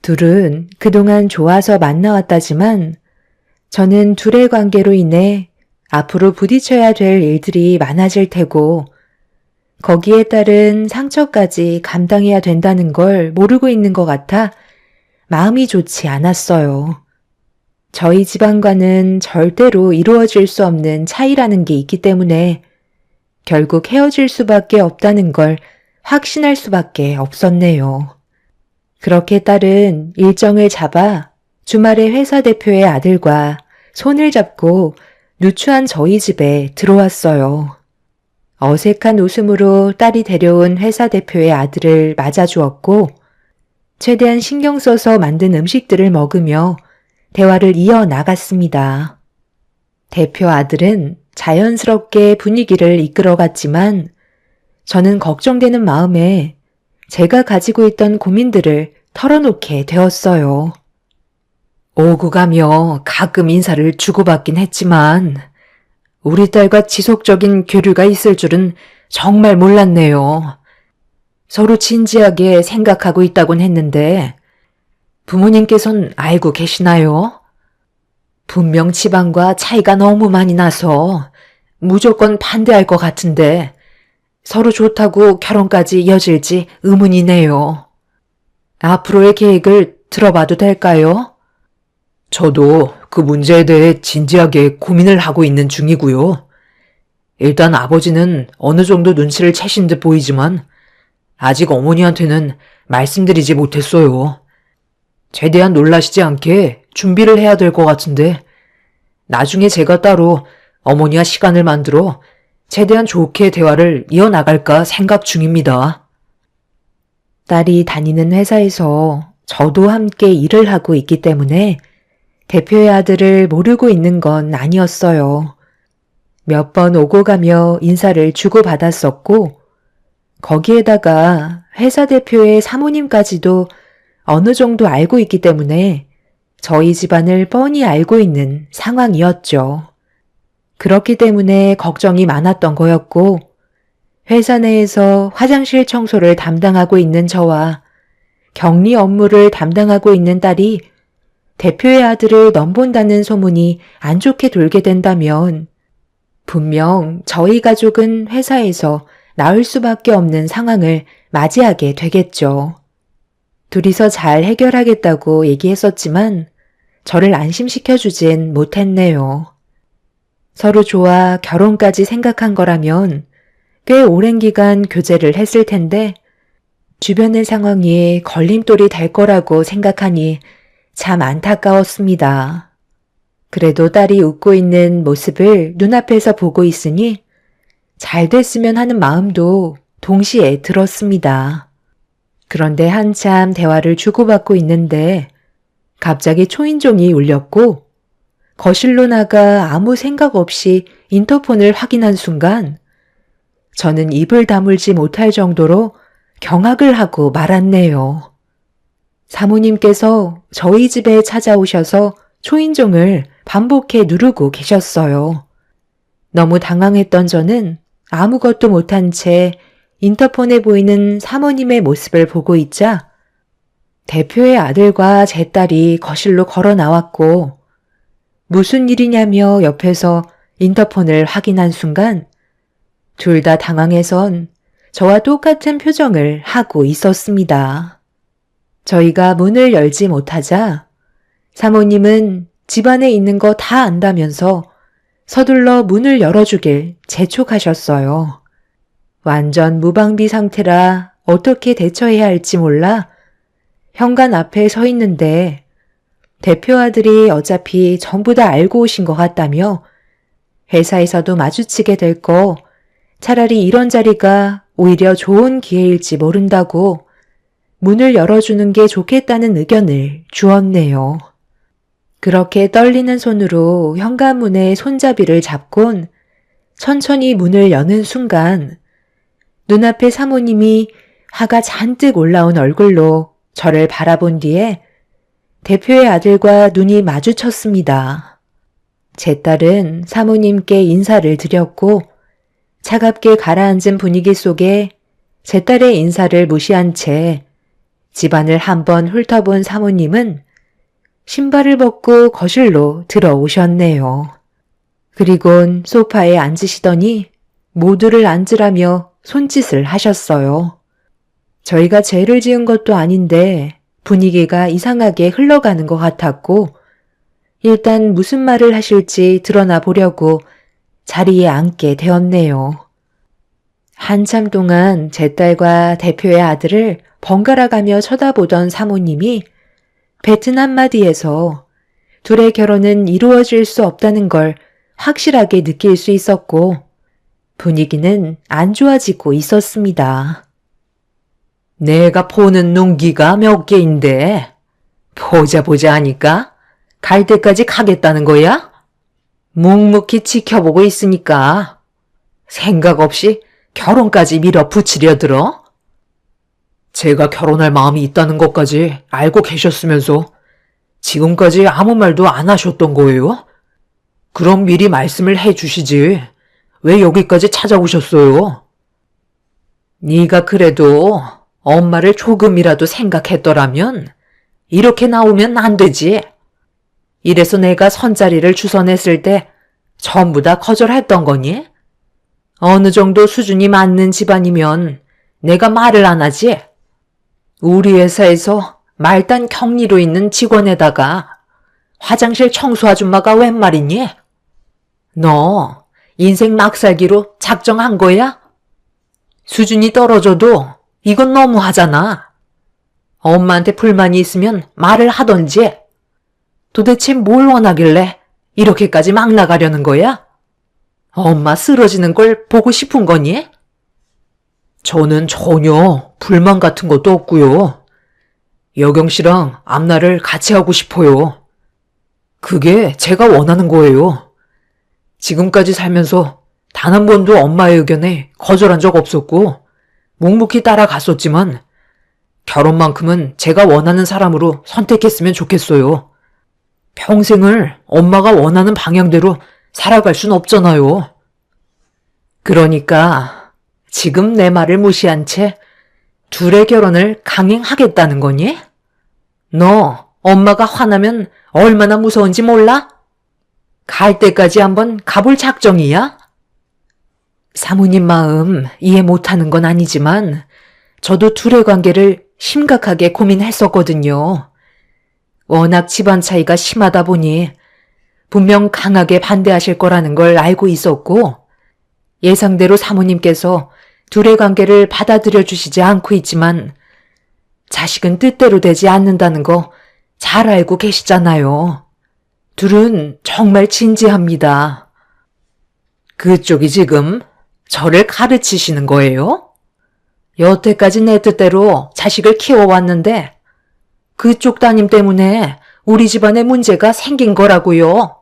둘은 그동안 좋아서 만나왔다지만 저는 둘의 관계로 인해 앞으로 부딪혀야 될 일들이 많아질 테고 거기에 따른 상처까지 감당해야 된다는 걸 모르고 있는 것 같아 마음이 좋지 않았어요. 저희 집안과는 절대로 이루어질 수 없는 차이라는 게 있기 때문에 결국 헤어질 수밖에 없다는 걸 확신할 수밖에 없었네요. 그렇게 딸은 일정을 잡아 주말에 회사 대표의 아들과 손을 잡고 누추한 저희 집에 들어왔어요. 어색한 웃음으로 딸이 데려온 회사 대표의 아들을 맞아주었고 최대한 신경 써서 만든 음식들을 먹으며 대화를 이어나갔습니다. 대표 아들은 자연스럽게 분위기를 이끌어갔지만 저는 걱정되는 마음에 제가 가지고 있던 고민들을 털어놓게 되었어요. 오고 가며 가끔 인사를 주고받긴 했지만 우리 딸과 지속적인 교류가 있을 줄은 정말 몰랐네요. 서로 진지하게 생각하고 있다곤 했는데 부모님께선 알고 계시나요? 분명 집안과 차이가 너무 많이 나서 무조건 반대할 것 같은데 서로 좋다고 결혼까지 이어질지 의문이네요. 앞으로의 계획을 들어봐도 될까요? 저도 그 문제에 대해 진지하게 고민을 하고 있는 중이고요. 일단 아버지는 어느 정도 눈치를 채신 듯 보이지만 아직 어머니한테는 말씀드리지 못했어요. 최대한 놀라시지 않게 준비를 해야 될 것 같은데 나중에 제가 따로 어머니와 시간을 만들어 최대한 좋게 대화를 이어나갈까 생각 중입니다. 딸이 다니는 회사에서 저도 함께 일을 하고 있기 때문에 대표의 아들을 모르고 있는 건 아니었어요. 몇 번 오고 가며 인사를 주고받았었고 거기에다가 회사 대표의 사모님까지도 어느 정도 알고 있기 때문에 저희 집안을 뻔히 알고 있는 상황이었죠. 그렇기 때문에 걱정이 많았던 거였고 회사 내에서 화장실 청소를 담당하고 있는 저와 격리 업무를 담당하고 있는 딸이 대표의 아들을 넘본다는 소문이 안 좋게 돌게 된다면 분명 저희 가족은 회사에서 나올 수밖에 없는 상황을 맞이하게 되겠죠. 둘이서 잘 해결하겠다고 얘기했었지만 저를 안심시켜주진 못했네요. 서로 좋아 결혼까지 생각한 거라면 꽤 오랜 기간 교제를 했을 텐데 주변의 상황이 걸림돌이 될 거라고 생각하니 참 안타까웠습니다. 그래도 딸이 웃고 있는 모습을 눈앞에서 보고 있으니 잘 됐으면 하는 마음도 동시에 들었습니다. 그런데 한참 대화를 주고받고 있는데 갑자기 초인종이 울렸고 거실로 나가 아무 생각 없이 인터폰을 확인한 순간 저는 입을 다물지 못할 정도로 경악을 하고 말았네요. 사모님께서 저희 집에 찾아오셔서 초인종을 반복해 누르고 계셨어요. 너무 당황했던 저는 아무것도 못한 채 인터폰에 보이는 사모님의 모습을 보고 있자 대표의 아들과 제 딸이 거실로 걸어 나왔고 무슨 일이냐며 옆에서 인터폰을 확인한 순간 둘 다 당황해선 저와 똑같은 표정을 하고 있었습니다. 저희가 문을 열지 못하자 사모님은 집안에 있는 거 다 안다면서 서둘러 문을 열어주길 재촉하셨어요. 완전 무방비 상태라 어떻게 대처해야 할지 몰라 현관 앞에 서 있는데 대표 아들이 어차피 전부 다 알고 오신 것 같다며 회사에서도 마주치게 될 거 차라리 이런 자리가 오히려 좋은 기회일지 모른다고 문을 열어주는 게 좋겠다는 의견을 주었네요. 그렇게 떨리는 손으로 현관문의 손잡이를 잡곤 천천히 문을 여는 순간 눈앞에 사모님이 화가 잔뜩 올라온 얼굴로 저를 바라본 뒤에 대표의 아들과 눈이 마주쳤습니다. 제 딸은 사모님께 인사를 드렸고 차갑게 가라앉은 분위기 속에 제 딸의 인사를 무시한 채 집안을 한번 훑어본 사모님은 신발을 벗고 거실로 들어오셨네요. 그리곤 소파에 앉으시더니 모두를 앉으라며 손짓을 하셨어요. 저희가 죄를 지은 것도 아닌데 분위기가 이상하게 흘러가는 것 같았고 일단 무슨 말을 하실지 드러나 보려고 자리에 앉게 되었네요. 한참 동안 제 딸과 대표의 아들을 번갈아 가며 쳐다보던 사모님이 뱉은 한마디에서 둘의 결혼은 이루어질 수 없다는 걸 확실하게 느낄 수 있었고 분위기는 안 좋아지고 있었습니다. 내가 보는 눈기가 몇 개인데 보자 하니까 갈 때까지 가겠다는 거야? 묵묵히 지켜보고 있으니까 생각 없이 결혼까지 밀어붙이려 들어? 제가 결혼할 마음이 있다는 것까지 알고 계셨으면서 지금까지 아무 말도 안 하셨던 거예요? 그럼 미리 말씀을 해주시지. 왜 여기까지 찾아오셨어요? 네가 그래도 엄마를 조금이라도 생각했더라면 이렇게 나오면 안 되지. 이래서 내가 선자리를 주선했을 때 전부 다 거절했던 거니? 어느 정도 수준이 맞는 집안이면 내가 말을 안 하지. 우리 회사에서 말단 격리로 있는 직원에다가 화장실 청소 아줌마가 웬 말이니? 너 인생 막 살기로 작정한 거야? 수준이 떨어져도 이건 너무하잖아. 엄마한테 불만이 있으면 말을 하던지. 도대체 뭘 원하길래 이렇게까지 막 나가려는 거야? 엄마 쓰러지는 걸 보고 싶은 거니? 저는 전혀 불만 같은 것도 없고요. 여경 씨랑 앞날을 같이 하고 싶어요. 그게 제가 원하는 거예요. 지금까지 살면서 단 한 번도 엄마의 의견에 거절한 적 없었고 묵묵히 따라갔었지만 결혼만큼은 제가 원하는 사람으로 선택했으면 좋겠어요. 평생을 엄마가 원하는 방향대로 살아갈 순 없잖아요. 그러니까 지금 내 말을 무시한 채 둘의 결혼을 강행하겠다는 거니? 너 엄마가 화나면 얼마나 무서운지 몰라? 갈 때까지 한번 가볼 작정이야? 사모님 마음 이해 못하는 건 아니지만 저도 둘의 관계를 심각하게 고민했었거든요. 워낙 집안 차이가 심하다 보니 분명 강하게 반대하실 거라는 걸 알고 있었고 예상대로 사모님께서 둘의 관계를 받아들여 주시지 않고 있지만 자식은 뜻대로 되지 않는다는 거 잘 알고 계시잖아요. 둘은 정말 진지합니다. 그쪽이 지금 저를 가르치시는 거예요? 여태까지 내 뜻대로 자식을 키워왔는데 그쪽 따님 때문에 우리 집안에 문제가 생긴 거라고요.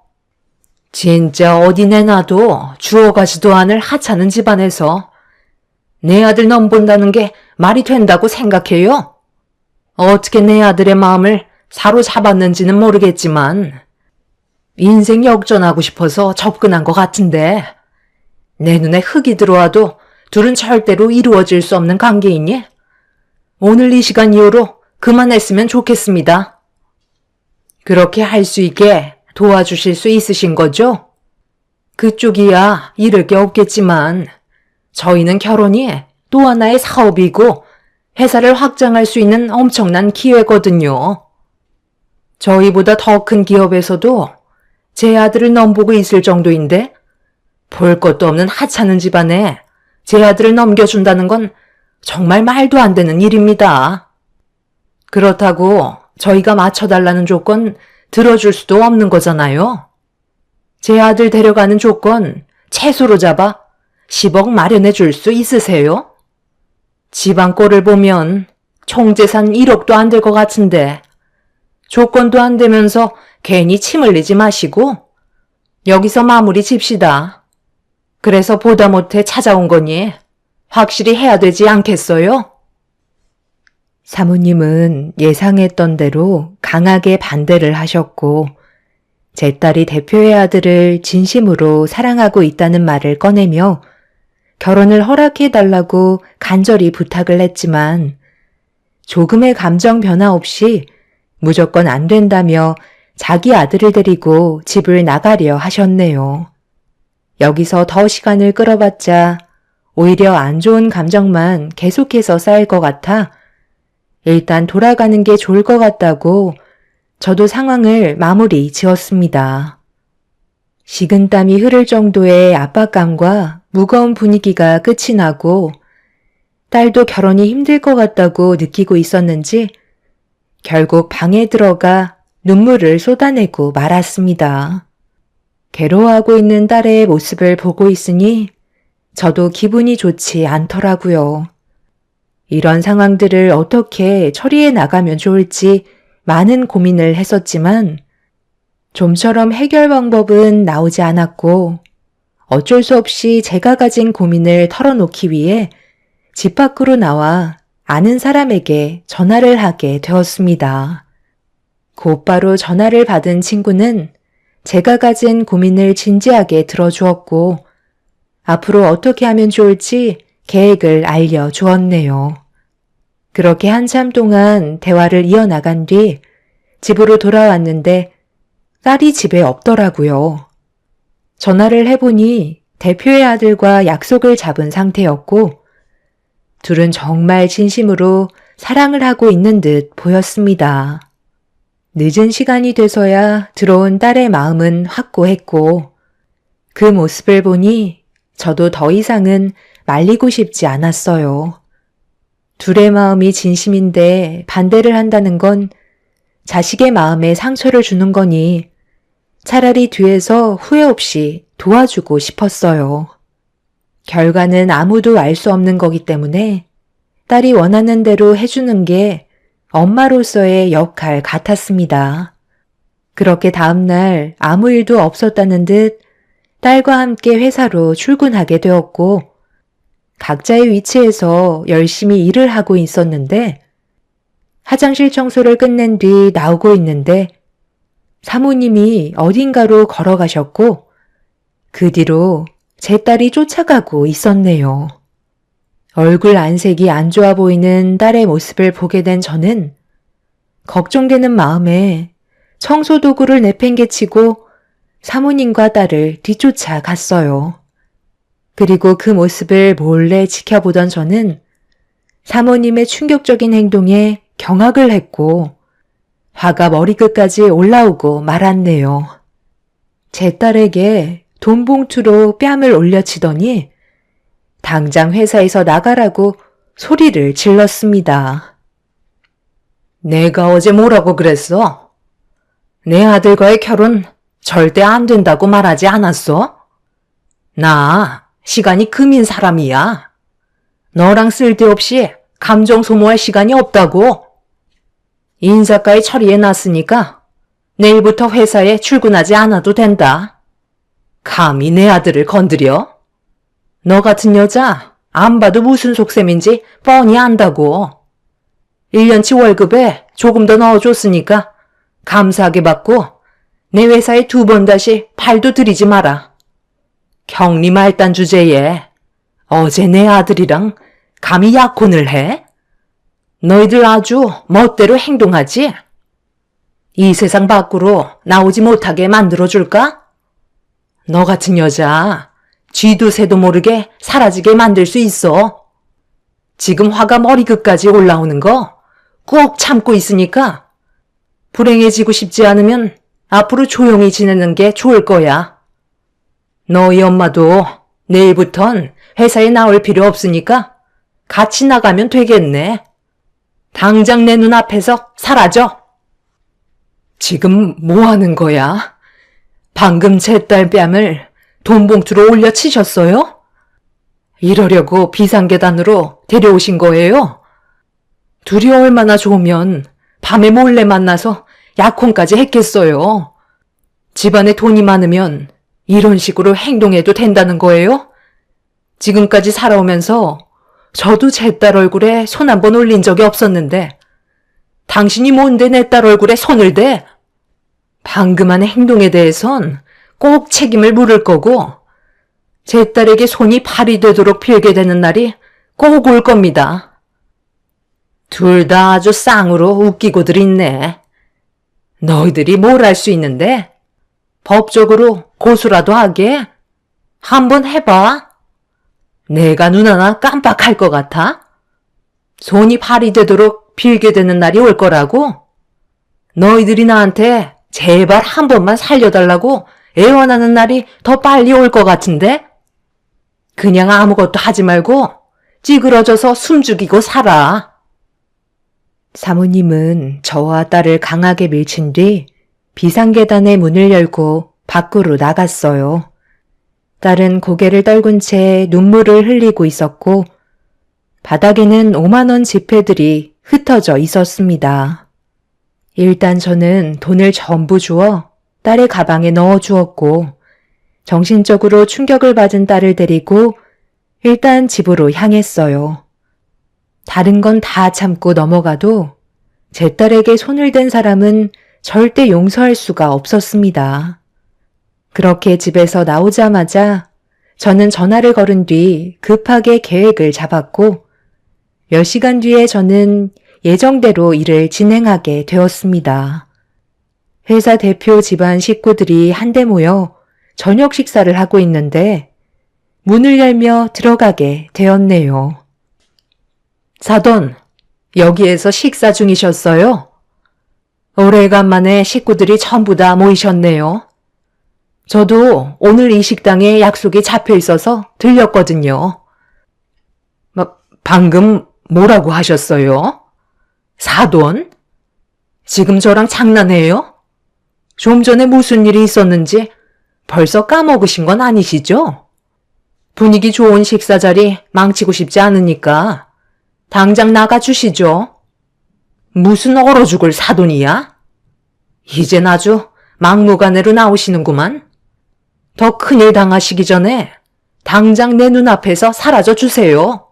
진짜 어디 내놔도 주워가지도 않을 하찮은 집안에서 내 아들 넘본다는 게 말이 된다고 생각해요? 어떻게 내 아들의 마음을 사로잡았는지는 모르겠지만 인생 역전하고 싶어서 접근한 것 같은데 내 눈에 흙이 들어와도 둘은 절대로 이루어질 수 없는 관계이니 오늘 이 시간 이후로 그만했으면 좋겠습니다. 그렇게 할 수 있게 도와주실 수 있으신 거죠? 그쪽이야 잃을 게 없겠지만 저희는 결혼이 또 하나의 사업이고 회사를 확장할 수 있는 엄청난 기회거든요. 저희보다 더 큰 기업에서도 제 아들을 넘보고 있을 정도인데 볼 것도 없는 하찮은 집안에 제 아들을 넘겨준다는 건 정말 말도 안 되는 일입니다. 그렇다고 저희가 맞춰달라는 조건 들어줄 수도 없는 거잖아요. 제 아들 데려가는 조건 최소로 잡아 10억 마련해 줄 수 있으세요? 집안 꼴을 보면 총재산 1억도 안 될 것 같은데 조건도 안 되면서 괜히 침 흘리지 마시고 여기서 마무리 집시다. 그래서 보다 못해 찾아온 거니 확실히 해야 되지 않겠어요? 사모님은 예상했던 대로 강하게 반대를 하셨고 제 딸이 대표의 아들을 진심으로 사랑하고 있다는 말을 꺼내며 결혼을 허락해달라고 간절히 부탁을 했지만 조금의 감정 변화 없이 무조건 안 된다며 자기 아들을 데리고 집을 나가려 하셨네요. 여기서 더 시간을 끌어봤자 오히려 안 좋은 감정만 계속해서 쌓일 것 같아 일단 돌아가는 게 좋을 것 같다고 저도 상황을 마무리 지었습니다. 식은땀이 흐를 정도의 압박감과 무거운 분위기가 끝이 나고 딸도 결혼이 힘들 것 같다고 느끼고 있었는지 결국 방에 들어가 눈물을 쏟아내고 말았습니다. 괴로워하고 있는 딸의 모습을 보고 있으니 저도 기분이 좋지 않더라고요. 이런 상황들을 어떻게 처리해 나가면 좋을지 많은 고민을 했었지만 좀처럼 해결 방법은 나오지 않았고 어쩔 수 없이 제가 가진 고민을 털어놓기 위해 집 밖으로 나와 아는 사람에게 전화를 하게 되었습니다. 곧바로 전화를 받은 친구는 제가 가진 고민을 진지하게 들어주었고 앞으로 어떻게 하면 좋을지 계획을 알려주었네요. 그렇게 한참 동안 대화를 이어나간 뒤 집으로 돌아왔는데 딸이 집에 없더라고요. 전화를 해보니 대표의 아들과 약속을 잡은 상태였고 둘은 정말 진심으로 사랑을 하고 있는 듯 보였습니다. 늦은 시간이 돼서야 들어온 딸의 마음은 확고했고 그 모습을 보니 저도 더 이상은 말리고 싶지 않았어요. 둘의 마음이 진심인데 반대를 한다는 건 자식의 마음에 상처를 주는 거니 차라리 뒤에서 후회 없이 도와주고 싶었어요. 결과는 아무도 알 수 없는 거기 때문에 딸이 원하는 대로 해주는 게 엄마로서의 역할 같았습니다. 그렇게 다음날 아무 일도 없었다는 듯 딸과 함께 회사로 출근하게 되었고 각자의 위치에서 열심히 일을 하고 있었는데 화장실 청소를 끝낸 뒤 나오고 있는데 사모님이 어딘가로 걸어가셨고 그 뒤로 제 딸이 쫓아가고 있었네요. 얼굴 안색이 안 좋아 보이는 딸의 모습을 보게 된 저는 걱정되는 마음에 청소 도구를 내팽개치고 사모님과 딸을 뒤쫓아 갔어요. 그리고 그 모습을 몰래 지켜보던 저는 사모님의 충격적인 행동에 경악을 했고 화가 머리끝까지 올라오고 말았네요. 제 딸에게 돈 봉투로 뺨을 올려치더니 당장 회사에서 나가라고 소리를 질렀습니다. 내가 어제 뭐라고 그랬어? 내 아들과의 결혼 절대 안 된다고 말하지 않았어? 나 시간이 금인 사람이야. 너랑 쓸데없이 감정 소모할 시간이 없다고. 인사까지 처리해놨으니까 내일부터 회사에 출근하지 않아도 된다. 감히 내 아들을 건드려? 너 같은 여자 안 봐도 무슨 속셈인지 뻔히 안다고. 1년치 월급에 조금 더 넣어줬으니까 감사하게 받고 내 회사에 2번 다시 팔도 들이지 마라. 격리 말단 주제에 어제 내 아들이랑 감히 약혼을 해? 너희들 아주 멋대로 행동하지? 이 세상 밖으로 나오지 못하게 만들어줄까? 너 같은 여자 쥐도 새도 모르게 사라지게 만들 수 있어. 지금 화가 머리끝까지 올라오는 거 꼭 참고 있으니까 불행해지고 싶지 않으면 앞으로 조용히 지내는 게 좋을 거야. 너희 엄마도 내일부턴 회사에 나올 필요 없으니까 같이 나가면 되겠네. 당장 내 눈앞에서 사라져. 지금 뭐 하는 거야? 방금 제 딸 뺨을 돈봉투로 올려 치셨어요? 이러려고 비상계단으로 데려오신 거예요? 둘이 얼마나 좋으면 밤에 몰래 만나서 약혼까지 했겠어요. 집안에 돈이 많으면 이런 식으로 행동해도 된다는 거예요? 지금까지 살아오면서 저도 제 딸 얼굴에 손 한 번 올린 적이 없었는데 당신이 뭔데 내 딸 얼굴에 손을 대? 방금 한 행동에 대해선 꼭 책임을 물을 거고 제 딸에게 손이 발이 되도록 빌게 되는 날이 꼭 올 겁니다. 둘 다 아주 쌍으로 웃기고들 있네. 너희들이 뭘 할 수 있는데? 법적으로 고소라도 하게? 한번 해봐. 내가 눈 하나 깜빡할 것 같아? 손이 발이 되도록 빌게 되는 날이 올 거라고? 너희들이 나한테 제발 한 번만 살려달라고 애원하는 날이 더 빨리 올 것 같은데? 그냥 아무것도 하지 말고 찌그러져서 숨 죽이고 살아. 사모님은 저와 딸을 강하게 밀친 뒤 비상계단의 문을 열고 밖으로 나갔어요. 딸은 고개를 떨군 채 눈물을 흘리고 있었고 바닥에는 5만 원 지폐들이 흩어져 있었습니다. 일단 저는 돈을 전부 주어 딸의 가방에 넣어 주었고 정신적으로 충격을 받은 딸을 데리고 일단 집으로 향했어요. 다른 건 다 참고 넘어가도 제 딸에게 손을 댄 사람은 절대 용서할 수가 없었습니다. 그렇게 집에서 나오자마자 저는 전화를 걸은 뒤 급하게 계획을 잡았고 몇 시간 뒤에 저는 예정대로 일을 진행하게 되었습니다. 회사 대표 집안 식구들이 한데 모여 저녁 식사를 하고 있는데 문을 열며 들어가게 되었네요. 사돈, 여기에서 식사 중이셨어요? 오래간만에 식구들이 전부 다 모이셨네요. 저도 오늘 이 식당에 약속이 잡혀 있어서 들렸거든요. 방금 뭐라고 하셨어요? 사돈? 지금 저랑 장난해요? 좀 전에 무슨 일이 있었는지 벌써 까먹으신 건 아니시죠? 분위기 좋은 식사 자리 망치고 싶지 않으니까 당장 나가주시죠. 무슨 얼어 죽을 사돈이야? 이젠 아주 막무가내로 나오시는구만. 더 큰일 당하시기 전에 당장 내 눈앞에서 사라져 주세요.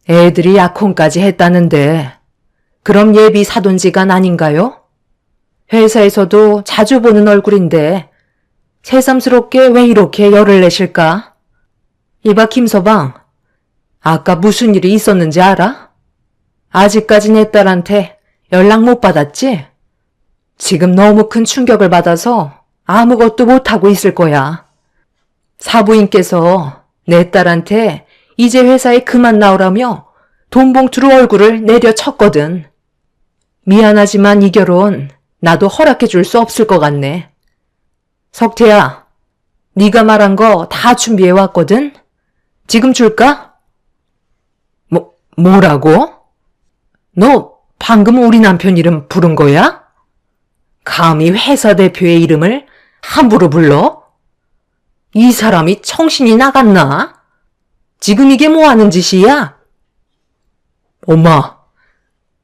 애들이 약혼까지 했다는데 그럼 예비 사돈지간 아닌가요? 회사에서도 자주 보는 얼굴인데 새삼스럽게 왜 이렇게 열을 내실까? 이봐 김서방, 아까 무슨 일이 있었는지 알아? 아직까지 내 딸한테 연락 못 받았지? 지금 너무 큰 충격을 받아서 아무것도 못하고 있을 거야. 사부인께서 내 딸한테 이제 회사에 그만 나오라며 돈 봉투로 얼굴을 내려쳤거든. 미안하지만 이 결혼 나도 허락해 줄 수 없을 것 같네. 석태야, 네가 말한 거 다 준비해 왔거든? 지금 줄까? 뭐라고? 너 방금 우리 남편 이름 부른 거야? 감히 회사 대표의 이름을 함부로 불러? 이 사람이 정신이 나갔나? 지금 이게 뭐 하는 짓이야? 엄마,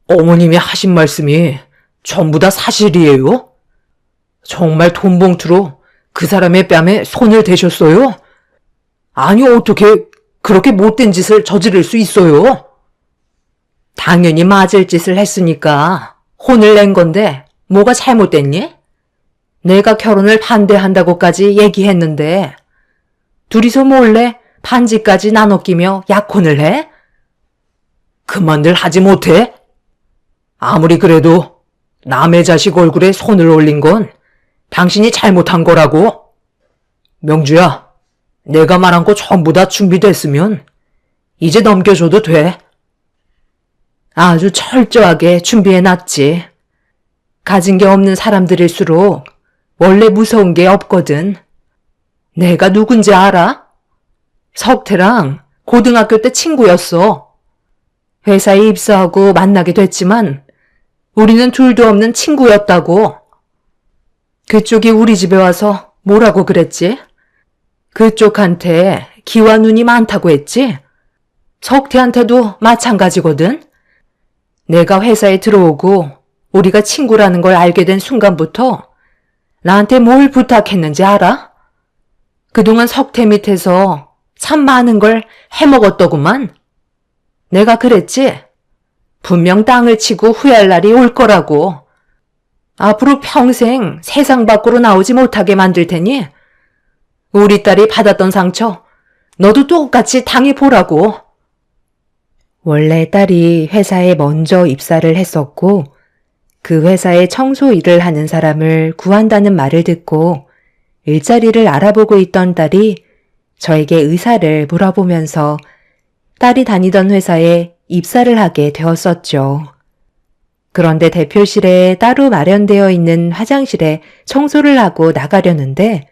어머님이 하신 말씀이 전부 다 사실이에요? 정말 돈 봉투로 그 사람의 뺨에 손을 대셨어요? 아니, 어떻게 그렇게 못된 짓을 저지를 수 있어요? 당연히 맞을 짓을 했으니까 혼을 낸 건데 뭐가 잘못됐니? 내가 결혼을 반대한다고까지 얘기했는데 둘이서 몰래 반지까지 나눠 끼며 약혼을 해? 그만들 하지 못해? 아무리 그래도 남의 자식 얼굴에 손을 올린 건 당신이 잘못한 거라고. 명주야, 내가 말한 거 전부 다 준비됐으면 이제 넘겨줘도 돼. 아주 철저하게 준비해놨지. 가진 게 없는 사람들일수록 원래 무서운 게 없거든. 내가 누군지 알아? 석태랑 고등학교 때 친구였어. 회사에 입사하고 만나게 됐지만 우리는 둘도 없는 친구였다고. 그쪽이 우리 집에 와서 뭐라고 그랬지? 그쪽한테 기와 눈이 많다고 했지? 석태한테도 마찬가지거든. 내가 회사에 들어오고 우리가 친구라는 걸 알게 된 순간부터 나한테 뭘 부탁했는지 알아? 그동안 석태 밑에서 참 많은 걸 해먹었더구만. 내가 그랬지? 분명 땅을 치고 후회할 날이 올 거라고. 앞으로 평생 세상 밖으로 나오지 못하게 만들 테니 우리 딸이 받았던 상처 너도 똑같이 당해보라고. 원래 딸이 회사에 먼저 입사를 했었고 그 회사에 청소 일을 하는 사람을 구한다는 말을 듣고 일자리를 알아보고 있던 딸이 저에게 의사를 물어보면서 딸이 다니던 회사에 입사를 하게 되었었죠. 그런데 대표실에 따로 마련되어 있는 화장실에 청소를 하고 나가려는데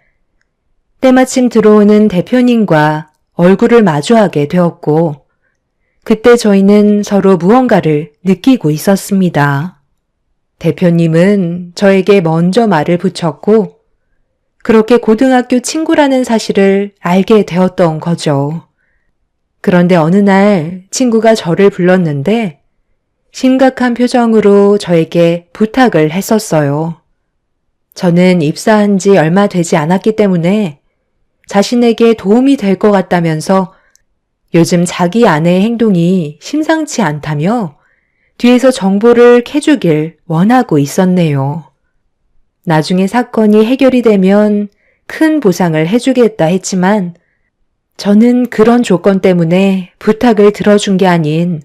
때마침 들어오는 대표님과 얼굴을 마주하게 되었고 그때 저희는 서로 무언가를 느끼고 있었습니다. 대표님은 저에게 먼저 말을 붙였고 그렇게 고등학교 친구라는 사실을 알게 되었던 거죠. 그런데 어느 날 친구가 저를 불렀는데 심각한 표정으로 저에게 부탁을 했었어요. 저는 입사한 지 얼마 되지 않았기 때문에 자신에게 도움이 될 것 같다면서 요즘 자기 아내의 행동이 심상치 않다며 뒤에서 정보를 캐주길 원하고 있었네요. 나중에 사건이 해결이 되면 큰 보상을 해주겠다 했지만 저는 그런 조건 때문에 부탁을 들어준 게 아닌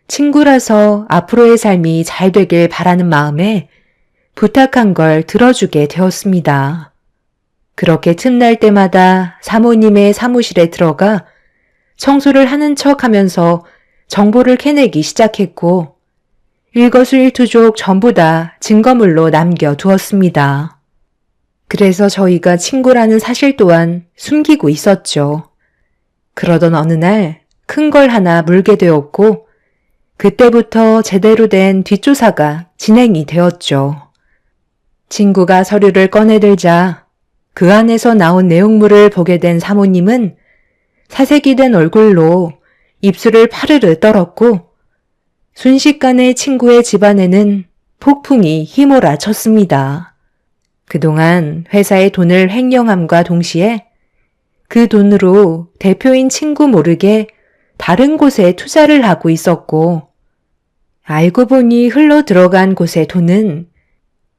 친구라서 앞으로의 삶이 잘 되길 바라는 마음에 부탁한 걸 들어주게 되었습니다. 그렇게 틈날 때마다 사모님의 사무실에 들어가 청소를 하는 척 하면서 정보를 캐내기 시작했고 일거수일투족 전부 다 증거물로 남겨두었습니다. 그래서 저희가 친구라는 사실 또한 숨기고 있었죠. 그러던 어느 날 큰 걸 하나 물게 되었고 그때부터 제대로 된 뒷조사가 진행이 되었죠. 친구가 서류를 꺼내들자 그 안에서 나온 내용물을 보게 된 사모님은 사색이 된 얼굴로 입술을 파르르 떨었고 순식간에 친구의 집안에는 폭풍이 휘몰아쳤습니다. 그동안 회사의 돈을 횡령함과 동시에 그 돈으로 대표인 친구 모르게 다른 곳에 투자를 하고 있었고 알고 보니 흘러 들어간 곳의 돈은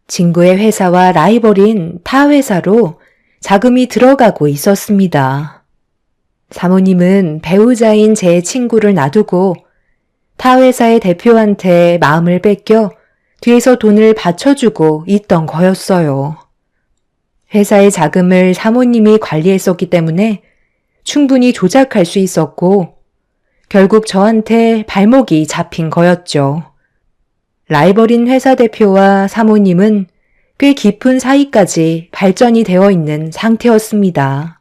친구의 회사와 라이벌인 타 회사로 자금이 들어가고 있었습니다. 사모님은 배우자인 제 친구를 놔두고 타 회사의 대표한테 마음을 뺏겨 뒤에서 돈을 받쳐주고 있던 거였어요. 회사의 자금을 사모님이 관리했었기 때문에 충분히 조작할 수 있었고 결국 저한테 발목이 잡힌 거였죠. 라이벌인 회사 대표와 사모님은 꽤 깊은 사이까지 발전이 되어 있는 상태였습니다.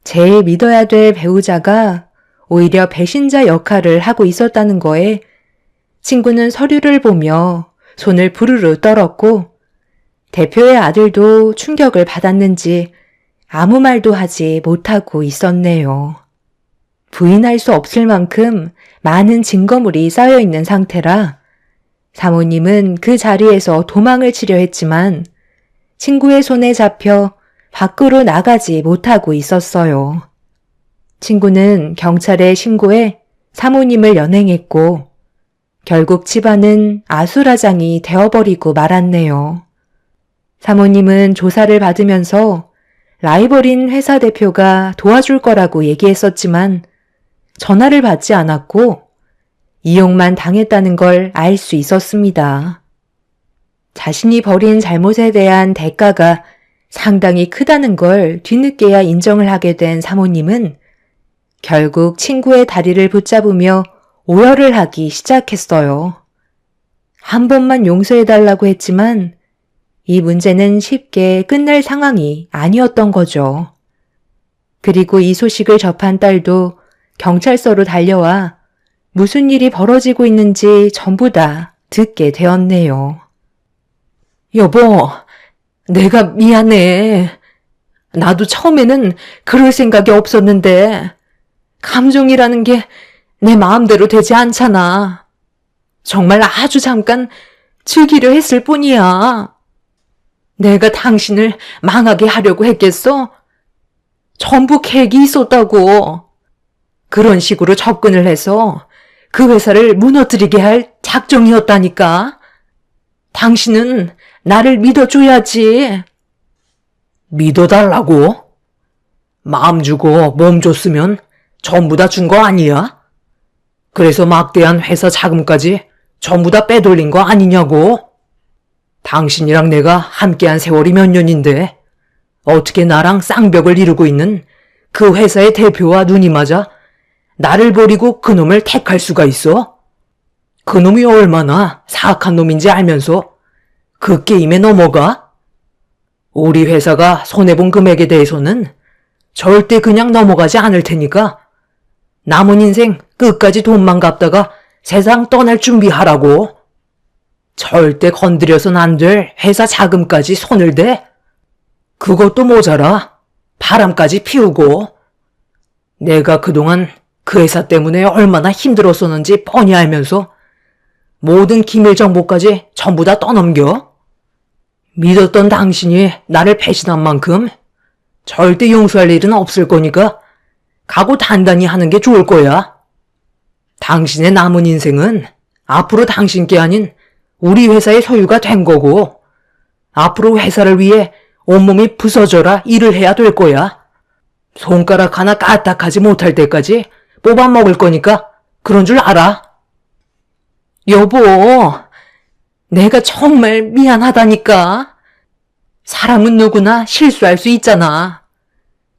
제일 믿어야 될 배우자가 오히려 배신자 역할을 하고 있었다는 거에 친구는 서류를 보며 손을 부르르 떨었고 대표의 아들도 충격을 받았는지 아무 말도 하지 못하고 있었네요. 부인할 수 없을 만큼 많은 증거물이 쌓여 있는 상태라 사모님은 그 자리에서 도망을 치려 했지만 친구의 손에 잡혀 밖으로 나가지 못하고 있었어요. 친구는 경찰에 신고해 사모님을 연행했고 결국 집안은 아수라장이 되어버리고 말았네요. 사모님은 조사를 받으면서 라이벌인 회사 대표가 도와줄 거라고 얘기했었지만 전화를 받지 않았고 이용만 당했다는 걸 알 수 있었습니다. 자신이 벌인 잘못에 대한 대가가 상당히 크다는 걸 뒤늦게야 인정을 하게 된 사모님은 결국 친구의 다리를 붙잡으며 오열을 하기 시작했어요. 한 번만 용서해달라고 했지만 이 문제는 쉽게 끝날 상황이 아니었던 거죠. 그리고 이 소식을 접한 딸도 경찰서로 달려와 무슨 일이 벌어지고 있는지 전부 다 듣게 되었네요. 여보, 내가 미안해. 나도 처음에는 그럴 생각이 없었는데 감정이라는 게 내 마음대로 되지 않잖아. 정말 아주 잠깐 즐기려 했을 뿐이야. 내가 당신을 망하게 하려고 했겠어? 전부 계획이 있었다고. 그런 식으로 접근을 해서 그 회사를 무너뜨리게 할 작정이었다니까. 당신은 나를 믿어줘야지. 믿어달라고? 마음 주고 몸 줬으면 전부 다 준 거 아니야? 그래서 막대한 회사 자금까지 전부 다 빼돌린 거 아니냐고? 당신이랑 내가 함께한 세월이 몇 년인데 어떻게 나랑 쌍벽을 이루고 있는 그 회사의 대표와 눈이 맞아 나를 버리고 그놈을 택할 수가 있어? 그놈이 얼마나 사악한 놈인지 알면서 그 게임에 넘어가? 우리 회사가 손해본 금액에 대해서는 절대 그냥 넘어가지 않을 테니까 남은 인생 끝까지 돈만 갚다가 세상 떠날 준비하라고. 절대 건드려선 안 될 회사 자금까지 손을 대. 그것도 모자라 바람까지 피우고. 내가 그동안 그 회사 때문에 얼마나 힘들었었는지 뻔히 알면서 모든 기밀 정보까지 전부 다 떠넘겨? 믿었던 당신이 나를 배신한 만큼 절대 용서할 일은 없을 거니까 각오 단단히 하는 게 좋을 거야. 당신의 남은 인생은 앞으로 당신께 아닌 우리 회사의 소유가 된 거고, 앞으로 회사를 위해 온몸이 부서져라 일을 해야 될 거야. 손가락 하나 까딱하지 못할 때까지 뽑아먹을 거니까 그런 줄 알아. 여보, 내가 정말 미안하다니까. 사람은 누구나 실수할 수 있잖아.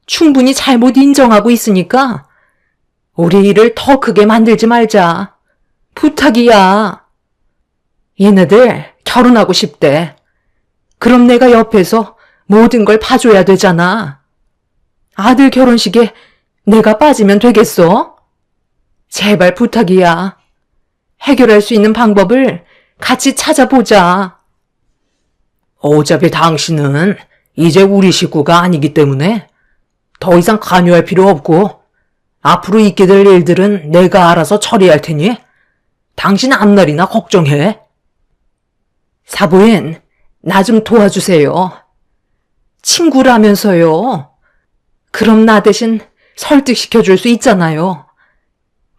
충분히 잘못 인정하고 있으니까 우리 일을 더 크게 만들지 말자. 부탁이야. 얘네들 결혼하고 싶대. 그럼 내가 옆에서 모든 걸 봐줘야 되잖아. 아들 결혼식에 내가 빠지면 되겠어? 제발 부탁이야. 해결할 수 있는 방법을 같이 찾아보자. 어차피 당신은 이제 우리 식구가 아니기 때문에 더 이상 관여할 필요 없고, 앞으로 있게 될 일들은 내가 알아서 처리할 테니 당신 앞날이나 걱정해. 사부인, 나 좀 도와주세요. 친구라면서요. 그럼 나 대신 설득시켜줄 수 있잖아요.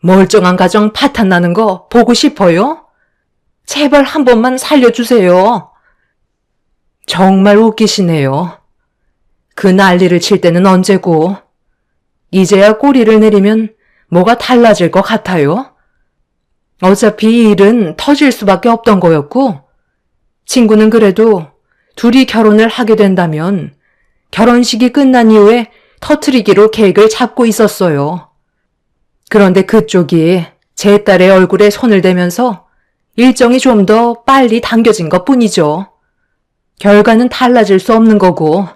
멀쩡한 가정 파탄 나는 거 보고 싶어요? 제발 한 번만 살려주세요. 정말 웃기시네요. 그 난리를 칠 때는 언제고, 이제야 꼬리를 내리면 뭐가 달라질 것 같아요? 어차피 이 일은 터질 수밖에 없던 거였고, 친구는 그래도 둘이 결혼을 하게 된다면 결혼식이 끝난 이후에 터트리기로 계획을 잡고 있었어요. 그런데 그쪽이 제 딸의 얼굴에 손을 대면서 일정이 좀 더 빨리 당겨진 것 뿐이죠. 결과는 달라질 수 없는 거고,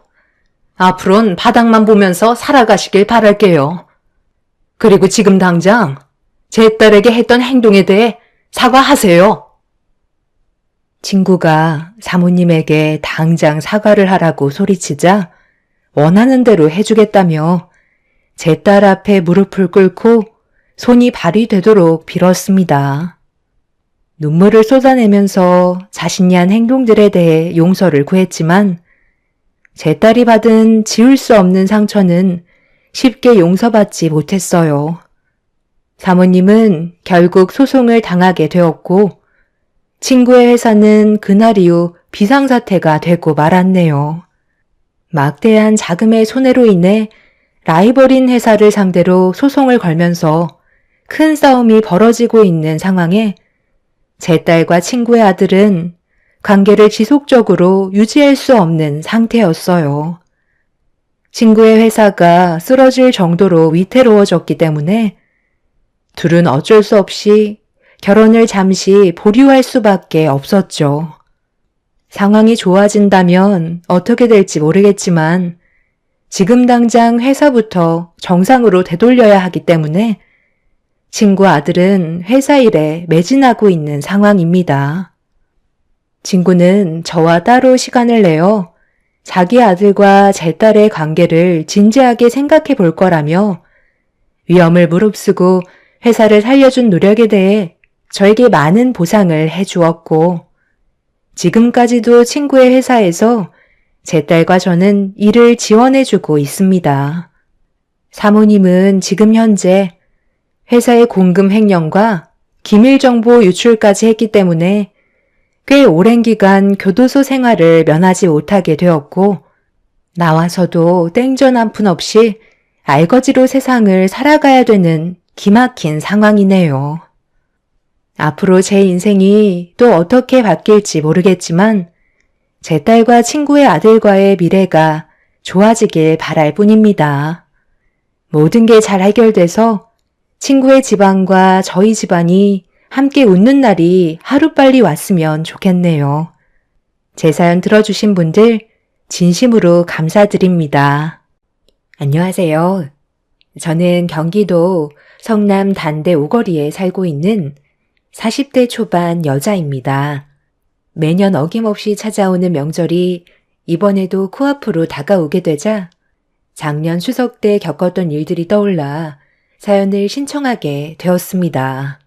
앞으론 바닥만 보면서 살아가시길 바랄게요. 그리고 지금 당장 제 딸에게 했던 행동에 대해 사과하세요. 친구가 사모님에게 당장 사과를 하라고 소리치자 원하는 대로 해주겠다며 제 딸 앞에 무릎을 꿇고 손이 발이 되도록 빌었습니다. 눈물을 쏟아내면서 자신이 한 행동들에 대해 용서를 구했지만 제 딸이 받은 지울 수 없는 상처는 쉽게 용서받지 못했어요. 사모님은 결국 소송을 당하게 되었고, 친구의 회사는 그날 이후 비상사태가 되고 말았네요. 막대한 자금의 손해로 인해 라이벌인 회사를 상대로 소송을 걸면서 큰 싸움이 벌어지고 있는 상황에 제 딸과 친구의 아들은 관계를 지속적으로 유지할 수 없는 상태였어요. 친구의 회사가 쓰러질 정도로 위태로워졌기 때문에 둘은 어쩔 수 없이 결혼을 잠시 보류할 수밖에 없었죠. 상황이 좋아진다면 어떻게 될지 모르겠지만 지금 당장 회사부터 정상으로 되돌려야 하기 때문에 친구 아들은 회사 일에 매진하고 있는 상황입니다. 친구는 저와 따로 시간을 내어 자기 아들과 제 딸의 관계를 진지하게 생각해 볼 거라며 위험을 무릅쓰고 회사를 살려준 노력에 대해 저에게 많은 보상을 해주었고, 지금까지도 친구의 회사에서 제 딸과 저는 일을 지원해주고 있습니다. 사모님은 지금 현재 회사의 공금 횡령과 기밀 정보 유출까지 했기 때문에 꽤 오랜 기간 교도소 생활을 면하지 못하게 되었고, 나와서도 땡전 한 푼 없이 알거지로 세상을 살아가야 되는 기막힌 상황이네요. 앞으로 제 인생이 또 어떻게 바뀔지 모르겠지만 제 딸과 친구의 아들과의 미래가 좋아지길 바랄 뿐입니다. 모든 게 잘 해결돼서 친구의 집안과 저희 집안이 함께 웃는 날이 하루빨리 왔으면 좋겠네요. 제 사연 들어주신 분들 진심으로 감사드립니다. 안녕하세요. 저는 경기도 성남 단대 오거리에 살고 있는 40대 초반 여자입니다. 매년 어김없이 찾아오는 명절이 이번에도 코앞으로 다가오게 되자 작년 추석 때 겪었던 일들이 떠올라 사연을 신청하게 되었습니다.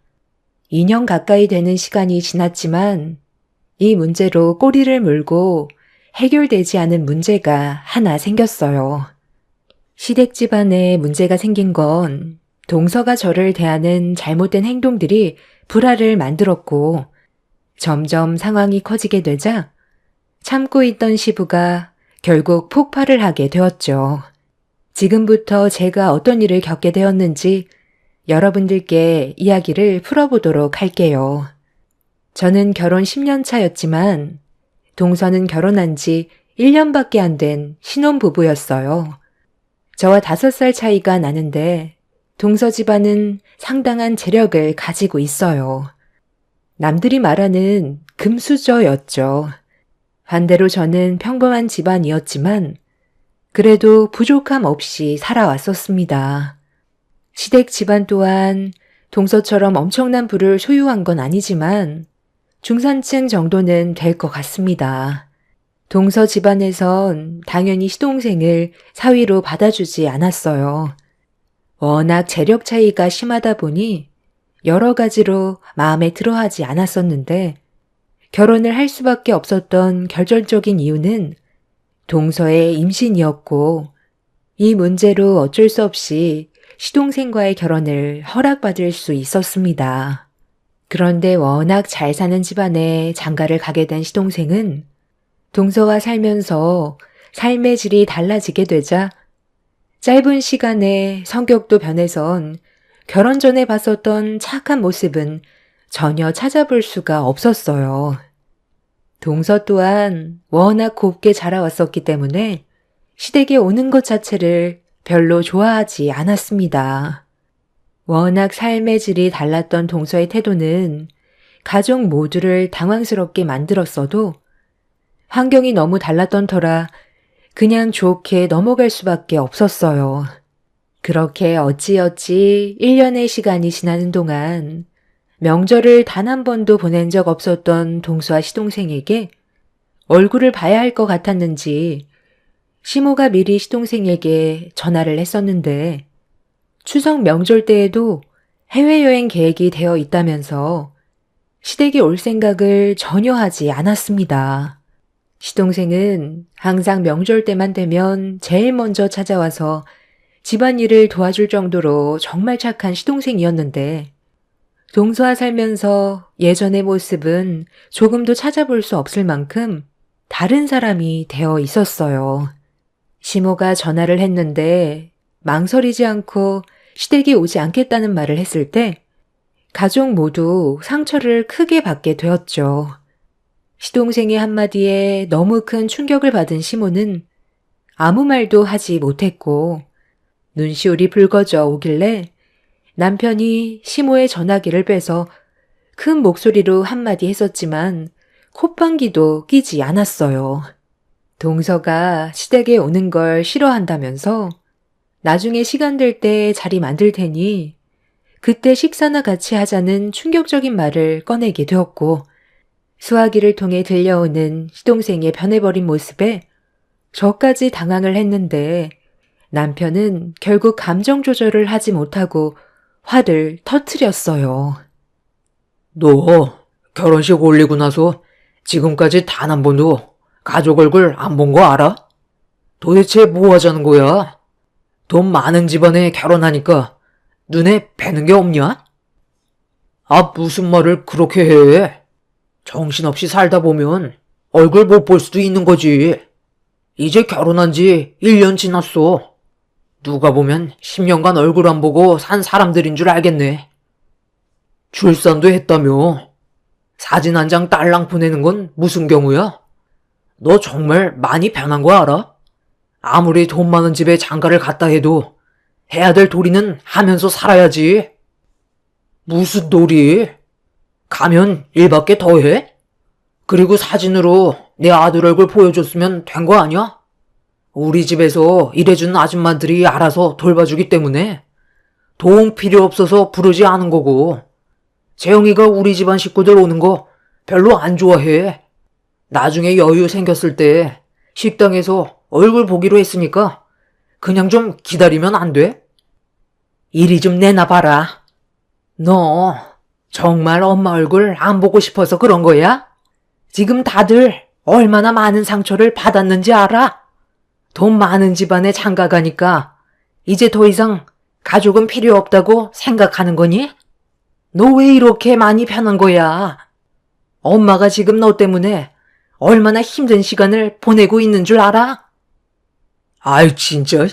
2년 가까이 되는 시간이 지났지만 이 문제로 꼬리를 물고 해결되지 않은 문제가 하나 생겼어요. 시댁 집안에 문제가 생긴 건 동서가 저를 대하는 잘못된 행동들이 불화를 만들었고 점점 상황이 커지게 되자 참고 있던 시부가 결국 폭발을 하게 되었죠. 지금부터 제가 어떤 일을 겪게 되었는지 여러분들께 이야기를 풀어보도록 할게요. 저는 결혼 10년 차였지만 동서는 결혼한 지 1년밖에 안 된 신혼부부였어요. 저와 5살 차이가 나는데 동서 집안은 상당한 재력을 가지고 있어요. 남들이 말하는 금수저였죠. 반대로 저는 평범한 집안이었지만 그래도 부족함 없이 살아왔었습니다. 시댁 집안 또한 동서처럼 엄청난 부를 소유한 건 아니지만 중산층 정도는 될 것 같습니다. 동서 집안에선 당연히 시동생을 사위로 받아주지 않았어요. 워낙 재력 차이가 심하다 보니 여러 가지로 마음에 들어하지 않았었는데 결혼을 할 수밖에 없었던 결정적인 이유는 동서의 임신이었고 이 문제로 어쩔 수 없이 시동생과의 결혼을 허락받을 수 있었습니다. 그런데 워낙 잘 사는 집안에 장가를 가게 된 시동생은 동서와 살면서 삶의 질이 달라지게 되자 짧은 시간에 성격도 변해선 결혼 전에 봤었던 착한 모습은 전혀 찾아볼 수가 없었어요. 동서 또한 워낙 곱게 자라왔었기 때문에 시댁에 오는 것 자체를 별로 좋아하지 않았습니다. 워낙 삶의 질이 달랐던 동서의 태도는 가족 모두를 당황스럽게 만들었어도 환경이 너무 달랐던 터라 그냥 좋게 넘어갈 수밖에 없었어요. 그렇게 어찌어찌 1년의 시간이 지나는 동안 명절을 단 한 번도 보낸 적 없었던 동서와 시동생에게 얼굴을 봐야 할 것 같았는지 시모가 미리 시동생에게 전화를 했었는데 추석 명절 때에도 해외여행 계획이 되어 있다면서 시댁에 올 생각을 전혀 하지 않았습니다. 시동생은 항상 명절 때만 되면 제일 먼저 찾아와서 집안일을 도와줄 정도로 정말 착한 시동생이었는데 동서와 살면서 예전의 모습은 조금도 찾아볼 수 없을 만큼 다른 사람이 되어 있었어요. 시모가 전화를 했는데 망설이지 않고 시댁에 오지 않겠다는 말을 했을 때 가족 모두 상처를 크게 받게 되었죠. 시동생의 한마디에 너무 큰 충격을 받은 시모는 아무 말도 하지 못했고 눈시울이 붉어져 오길래 남편이 시모의 전화기를 빼서 큰 목소리로 한마디 했었지만 콧방귀도 끼지 않았어요. 동서가 시댁에 오는 걸 싫어한다면서 나중에 시간 될 때 자리 만들 테니 그때 식사나 같이 하자는 충격적인 말을 꺼내게 되었고 수화기를 통해 들려오는 시동생의 변해버린 모습에 저까지 당황을 했는데 남편은 결국 감정 조절을 하지 못하고 화를 터뜨렸어요. 너 결혼식 올리고 나서 지금까지 단 한 번도 가족 얼굴 안 본 거 알아? 도대체 뭐 하자는 거야? 돈 많은 집안에 결혼하니까 눈에 뵈는 게 없냐? 아, 무슨 말을 그렇게 해? 정신없이 살다 보면 얼굴 못 볼 수도 있는 거지. 이제 결혼한 지 1년 지났어. 누가 보면 10년간 얼굴 안 보고 산 사람들인 줄 알겠네. 출산도 했다며. 사진 한 장 딸랑 보내는 건 무슨 경우야? 너 정말 많이 변한 거 알아? 아무리 돈 많은 집에 장가를 갔다 해도 해야 될 도리는 하면서 살아야지. 무슨 도리? 가면 일밖에 더 해? 그리고 사진으로 내 아들 얼굴 보여줬으면 된 거 아니야? 우리 집에서 일해주는 아줌마들이 알아서 돌봐주기 때문에 도움 필요 없어서 부르지 않은 거고 재영이가 우리 집안 식구들 오는 거 별로 안 좋아해. 나중에 여유 생겼을 때 식당에서 얼굴 보기로 했으니까 그냥 좀 기다리면 안 돼? 이리 좀 내놔봐라. 너 정말 엄마 얼굴 안 보고 싶어서 그런 거야? 지금 다들 얼마나 많은 상처를 받았는지 알아? 돈 많은 집안에 장가 가니까 이제 더 이상 가족은 필요 없다고 생각하는 거니? 너 왜 이렇게 많이 변한 거야? 엄마가 지금 너 때문에 얼마나 힘든 시간을 보내고 있는 줄 알아? 아이, 진짜.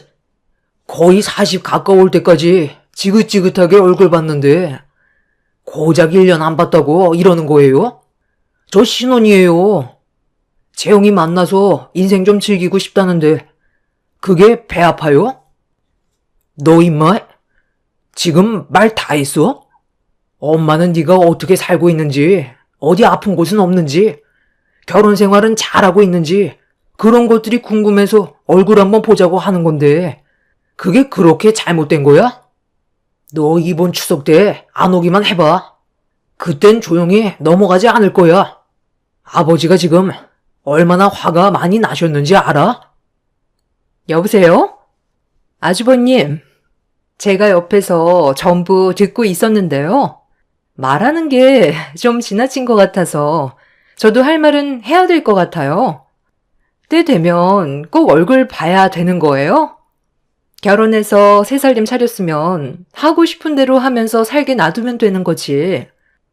거의 40 가까울 때까지 지긋지긋하게 얼굴 봤는데 고작 1년 안 봤다고 이러는 거예요? 저 신혼이에요. 재영이 만나서 인생 좀 즐기고 싶다는데 그게 배 아파요? 너 임마 지금 말 다 했어? 엄마는 네가 어떻게 살고 있는지, 어디 아픈 곳은 없는지, 결혼 생활은 잘하고 있는지 그런 것들이 궁금해서 얼굴 한번 보자고 하는 건데 그게 그렇게 잘못된 거야? 너 이번 추석 때 안 오기만 해봐. 그땐 조용히 넘어가지 않을 거야. 아버지가 지금 얼마나 화가 많이 나셨는지 알아? 여보세요? 아주버님, 제가 옆에서 전부 듣고 있었는데요. 말하는 게 좀 지나친 것 같아서 저도 할 말은 해야 될 것 같아요. 때 되면 꼭 얼굴 봐야 되는 거예요? 결혼해서 새 살림 차렸으면 하고 싶은 대로 하면서 살게 놔두면 되는 거지.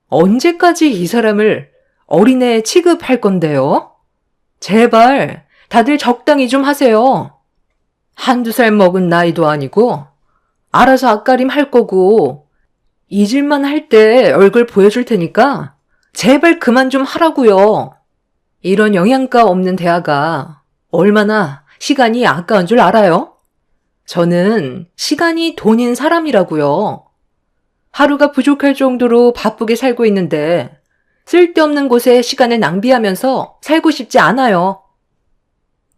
언제까지 이 사람을 어린애 취급할 건데요? 제발 다들 적당히 좀 하세요. 한두 살 먹은 나이도 아니고 알아서 앞가림 할 거고 잊을만 할 때 얼굴 보여줄 테니까 제발 그만 좀 하라고요. 이런 영양가 없는 대화가 얼마나 시간이 아까운 줄 알아요? 저는 시간이 돈인 사람이라고요. 하루가 부족할 정도로 바쁘게 살고 있는데 쓸데없는 곳에 시간을 낭비하면서 살고 싶지 않아요.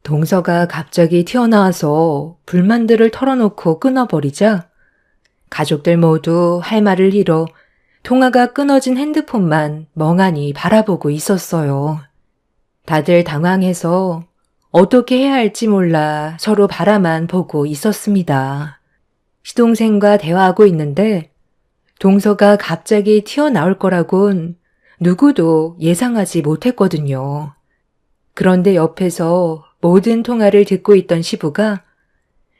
동서가 갑자기 튀어나와서 불만들을 털어놓고 끊어버리자 가족들 모두 할 말을 잃어 통화가 끊어진 핸드폰만 멍하니 바라보고 있었어요. 다들 당황해서 어떻게 해야 할지 몰라 서로 바라만 보고 있었습니다. 시동생과 대화하고 있는데 동서가 갑자기 튀어나올 거라곤 누구도 예상하지 못했거든요. 그런데 옆에서 모든 통화를 듣고 있던 시부가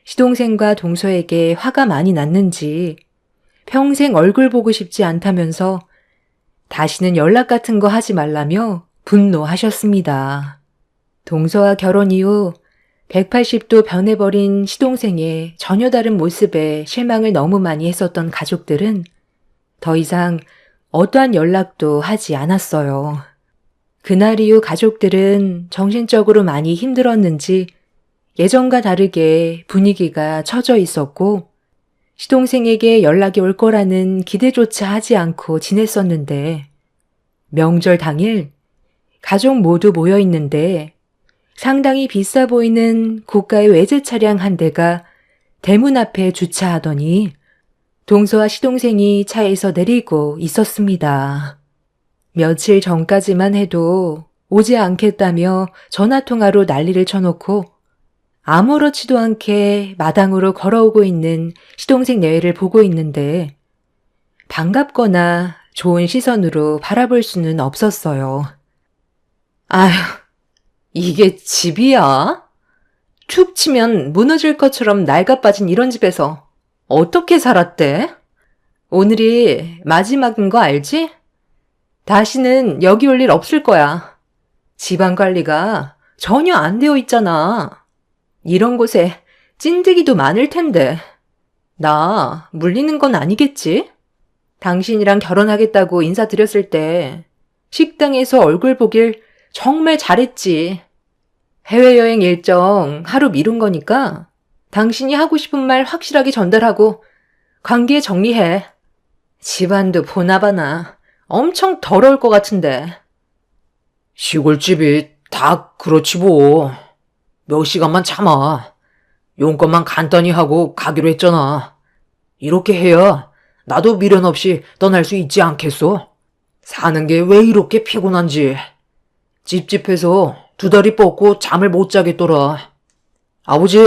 시동생과 동서에게 화가 많이 났는지 평생 얼굴 보고 싶지 않다면서 다시는 연락 같은 거 하지 말라며 분노하셨습니다. 동서와 결혼 이후 180도 변해버린 시동생의 전혀 다른 모습에 실망을 너무 많이 했었던 가족들은 더 이상 어떠한 연락도 하지 않았어요. 그날 이후 가족들은 정신적으로 많이 힘들었는지 예전과 다르게 분위기가 처져 있었고 시동생에게 연락이 올 거라는 기대조차 하지 않고 지냈었는데 명절 당일 가족 모두 모여 있는데 상당히 비싸 보이는 고가의 외제 차량 한 대가 대문 앞에 주차하더니 동서와 시동생이 차에서 내리고 있었습니다. 며칠 전까지만 해도 오지 않겠다며 전화통화로 난리를 쳐놓고 아무렇지도 않게 마당으로 걸어오고 있는 시동생 내외를 보고 있는데 반갑거나 좋은 시선으로 바라볼 수는 없었어요. 아휴, 이게 집이야? 툭 치면 무너질 것처럼 낡아빠진 이런 집에서 어떻게 살았대? 오늘이 마지막인 거 알지? 다시는 여기 올 일 없을 거야. 집안 관리가 전혀 안 되어 있잖아. 이런 곳에 찐득이도 많을 텐데. 나 물리는 건 아니겠지? 당신이랑 결혼하겠다고 인사드렸을 때 식당에서 얼굴 보길 정말 잘했지. 해외여행 일정 하루 미룬 거니까 당신이 하고 싶은 말 확실하게 전달하고 관계 정리해. 집안도 보나봐나 엄청 더러울 것 같은데. 시골집이 다 그렇지 뭐. 몇 시간만 참아. 용건만 간단히 하고 가기로 했잖아. 이렇게 해야 나도 미련 없이 떠날 수 있지 않겠어? 사는 게 왜 이렇게 피곤한지. 찝찝해서 두 다리 뻗고 잠을 못 자겠더라. 아버지,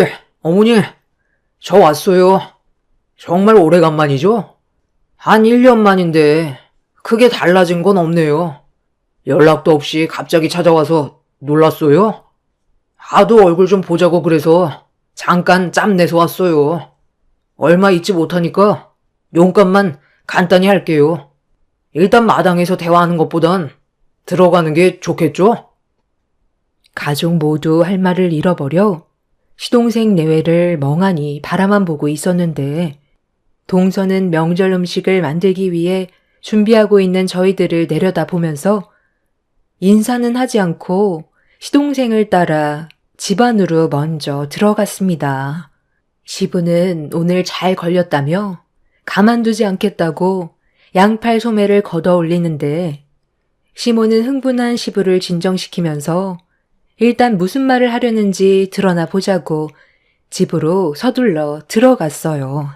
어머니, 저 왔어요. 정말 오래간만이죠? 한 1년 만인데 크게 달라진 건 없네요. 연락도 없이 갑자기 찾아와서 놀랐어요. 하도 얼굴 좀 보자고 그래서 잠깐 짬 내서 왔어요. 얼마 있지 못하니까 용건만 간단히 할게요. 일단 마당에서 대화하는 것보단 들어가는 게 좋겠죠? 가족 모두 할 말을 잃어버려 시동생 내외를 멍하니 바라만 보고 있었는데 동서는 명절 음식을 만들기 위해 준비하고 있는 저희들을 내려다보면서 인사는 하지 않고 시동생을 따라 집 안으로 먼저 들어갔습니다. 시부는 오늘 잘 걸렸다며 가만두지 않겠다고 양팔 소매를 걷어 올리는데 시모는 흥분한 시부를 진정시키면서 일단 무슨 말을 하려는지 드러나 보자고 집으로 서둘러 들어갔어요.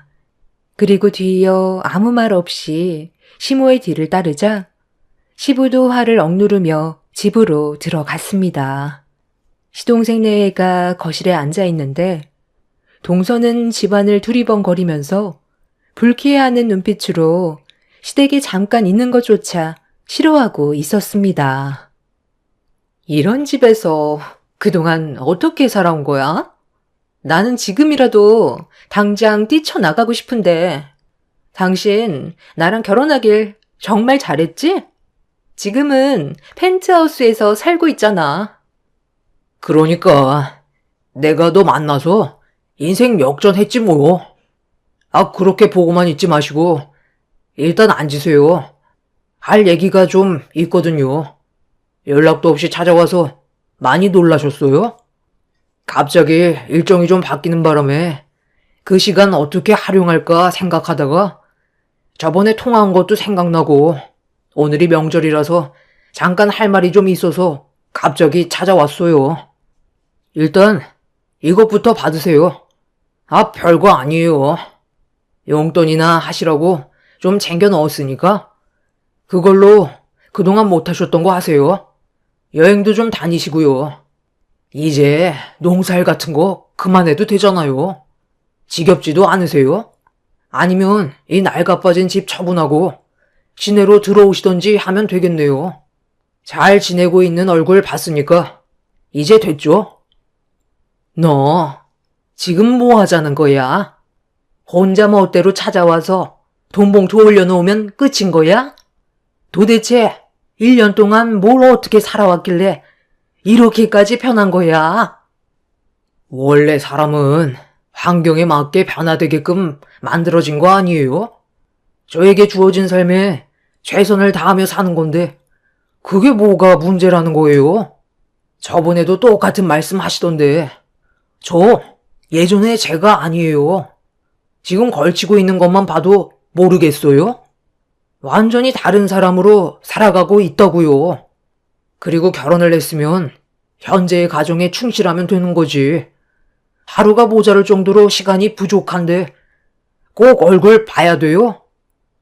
그리고 뒤이어 아무 말 없이 시모의 뒤를 따르자 시부도 화를 억누르며 집으로 들어갔습니다. 시동생 내외가 거실에 앉아 있는데 동서는 집안을 두리번거리면서 불쾌해하는 눈빛으로 시댁에 잠깐 있는 것조차 싫어하고 있었습니다. 이런 집에서 그동안 어떻게 살아온 거야? 나는 지금이라도 당장 뛰쳐나가고 싶은데 당신 나랑 결혼하길 정말 잘했지? 지금은 펜트하우스에서 살고 있잖아. 그러니까 내가 너 만나서 인생 역전했지 뭐. 그렇게 보고만 있지 마시고 일단 앉으세요. 할 얘기가 좀 있거든요. 연락도 없이 찾아와서 많이 놀라셨어요? 갑자기 일정이 좀 바뀌는 바람에 그 시간 어떻게 활용할까 생각하다가 저번에 통화한 것도 생각나고 오늘이 명절이라서 잠깐 할 말이 좀 있어서 갑자기 찾아왔어요. 일단 이것부터 받으세요. 별거 아니에요. 용돈이나 하시라고 좀 챙겨 넣었으니까 그걸로 그동안 못하셨던 거 하세요. 여행도 좀 다니시고요. 이제 농사일 같은 거 그만해도 되잖아요. 지겹지도 않으세요? 아니면 이 낡아빠진 집 처분하고 시내로 들어오시던지 하면 되겠네요. 잘 지내고 있는 얼굴 봤으니까 이제 됐죠? 너 지금 뭐 하자는 거야? 혼자 멋대로 찾아와서 돈봉투 올려놓으면 끝인 거야? 도대체 1년 동안 뭘 어떻게 살아왔길래 이렇게까지 변한 거야? 원래 사람은 환경에 맞게 변화되게끔 만들어진 거 아니에요? 저에게 주어진 삶에 최선을 다하며 사는 건데 그게 뭐가 문제라는 거예요? 저번에도 똑같은 말씀 하시던데 저 예전에 제가 아니에요. 지금 걸치고 있는 것만 봐도 모르겠어요? 완전히 다른 사람으로 살아가고 있다고요. 그리고 결혼을 했으면 현재의 가정에 충실하면 되는 거지. 하루가 모자랄 정도로 시간이 부족한데 꼭 얼굴 봐야 돼요?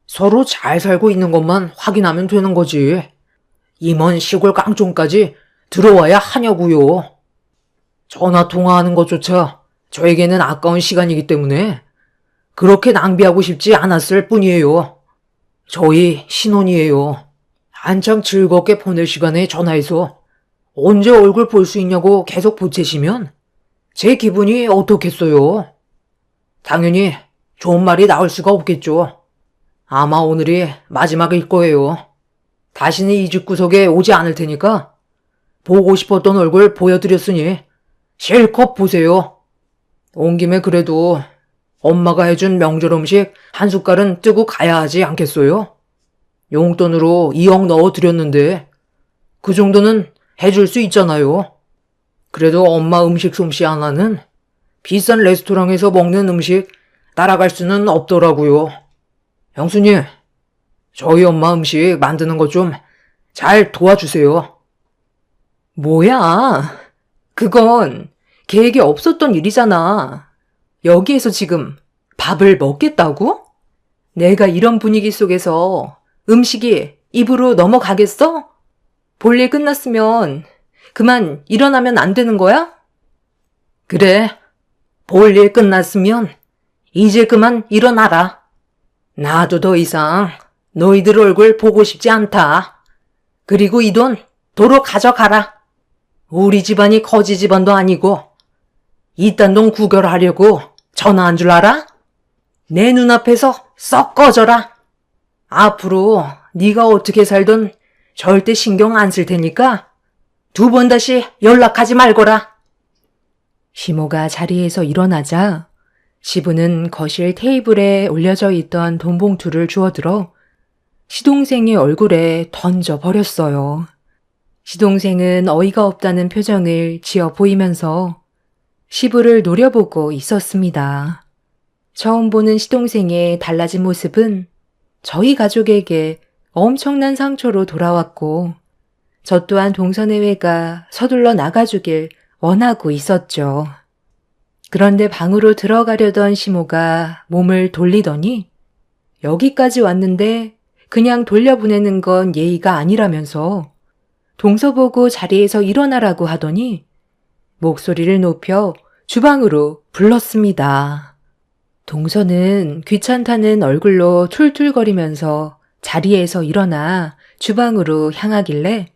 서로 잘 살고 있는 것만 확인하면 되는 거지. 이 먼 시골 깡촌까지 들어와야 하냐고요. 전화 통화하는 것조차 저에게는 아까운 시간이기 때문에 그렇게 낭비하고 싶지 않았을 뿐이에요. 저희 신혼이에요. 한창 즐겁게 보낼 시간에 전화해서 언제 얼굴 볼 수 있냐고 계속 보채시면 제 기분이 어떻겠어요? 당연히 좋은 말이 나올 수가 없겠죠. 아마 오늘이 마지막일 거예요. 다시는 이 집구석에 오지 않을 테니까 보고 싶었던 얼굴 보여드렸으니 실컷 보세요. 온 김에 그래도 엄마가 해준 명절 음식 한 숟갈은 뜨고 가야 하지 않겠어요? 용돈으로 2억 넣어드렸는데 그 정도는 해줄 수 있잖아요. 그래도 엄마 음식 솜씨 하나는 비싼 레스토랑에서 먹는 음식 따라갈 수는 없더라고요. 형수님, 저희 엄마 음식 만드는 것 좀 잘 도와주세요. 뭐야? 그건 계획이 없었던 일이잖아. 여기에서 지금 밥을 먹겠다고? 내가 이런 분위기 속에서 음식이 입으로 넘어가겠어? 볼일 끝났으면 그만 일어나면 안 되는 거야? 그래, 볼 일 끝났으면 이제 그만 일어나라. 나도 더 이상 너희들 얼굴 보고 싶지 않다. 그리고 이 돈 도로 가져가라. 우리 집안이 거지 집안도 아니고 이딴 돈 구걸하려고 전화한 줄 알아? 내 눈앞에서 썩 꺼져라. 앞으로 네가 어떻게 살든 절대 신경 안 쓸 테니까 2번 다시 연락하지 말거라. 시모가 자리에서 일어나자 시부는 거실 테이블에 올려져 있던 돈 봉투를 주워들어 시동생의 얼굴에 던져버렸어요. 시동생은 어이가 없다는 표정을 지어 보이면서 시부를 노려보고 있었습니다. 처음 보는 시동생의 달라진 모습은 저희 가족에게 엄청난 상처로 돌아왔고 저 또한 동서내외가 서둘러 나가주길 원하고 있었죠. 그런데 방으로 들어가려던 시모가 몸을 돌리더니 여기까지 왔는데 그냥 돌려보내는 건 예의가 아니라면서 동서 보고 자리에서 일어나라고 하더니 목소리를 높여 주방으로 불렀습니다. 동서는 귀찮다는 얼굴로 툴툴거리면서 자리에서 일어나 주방으로 향하길래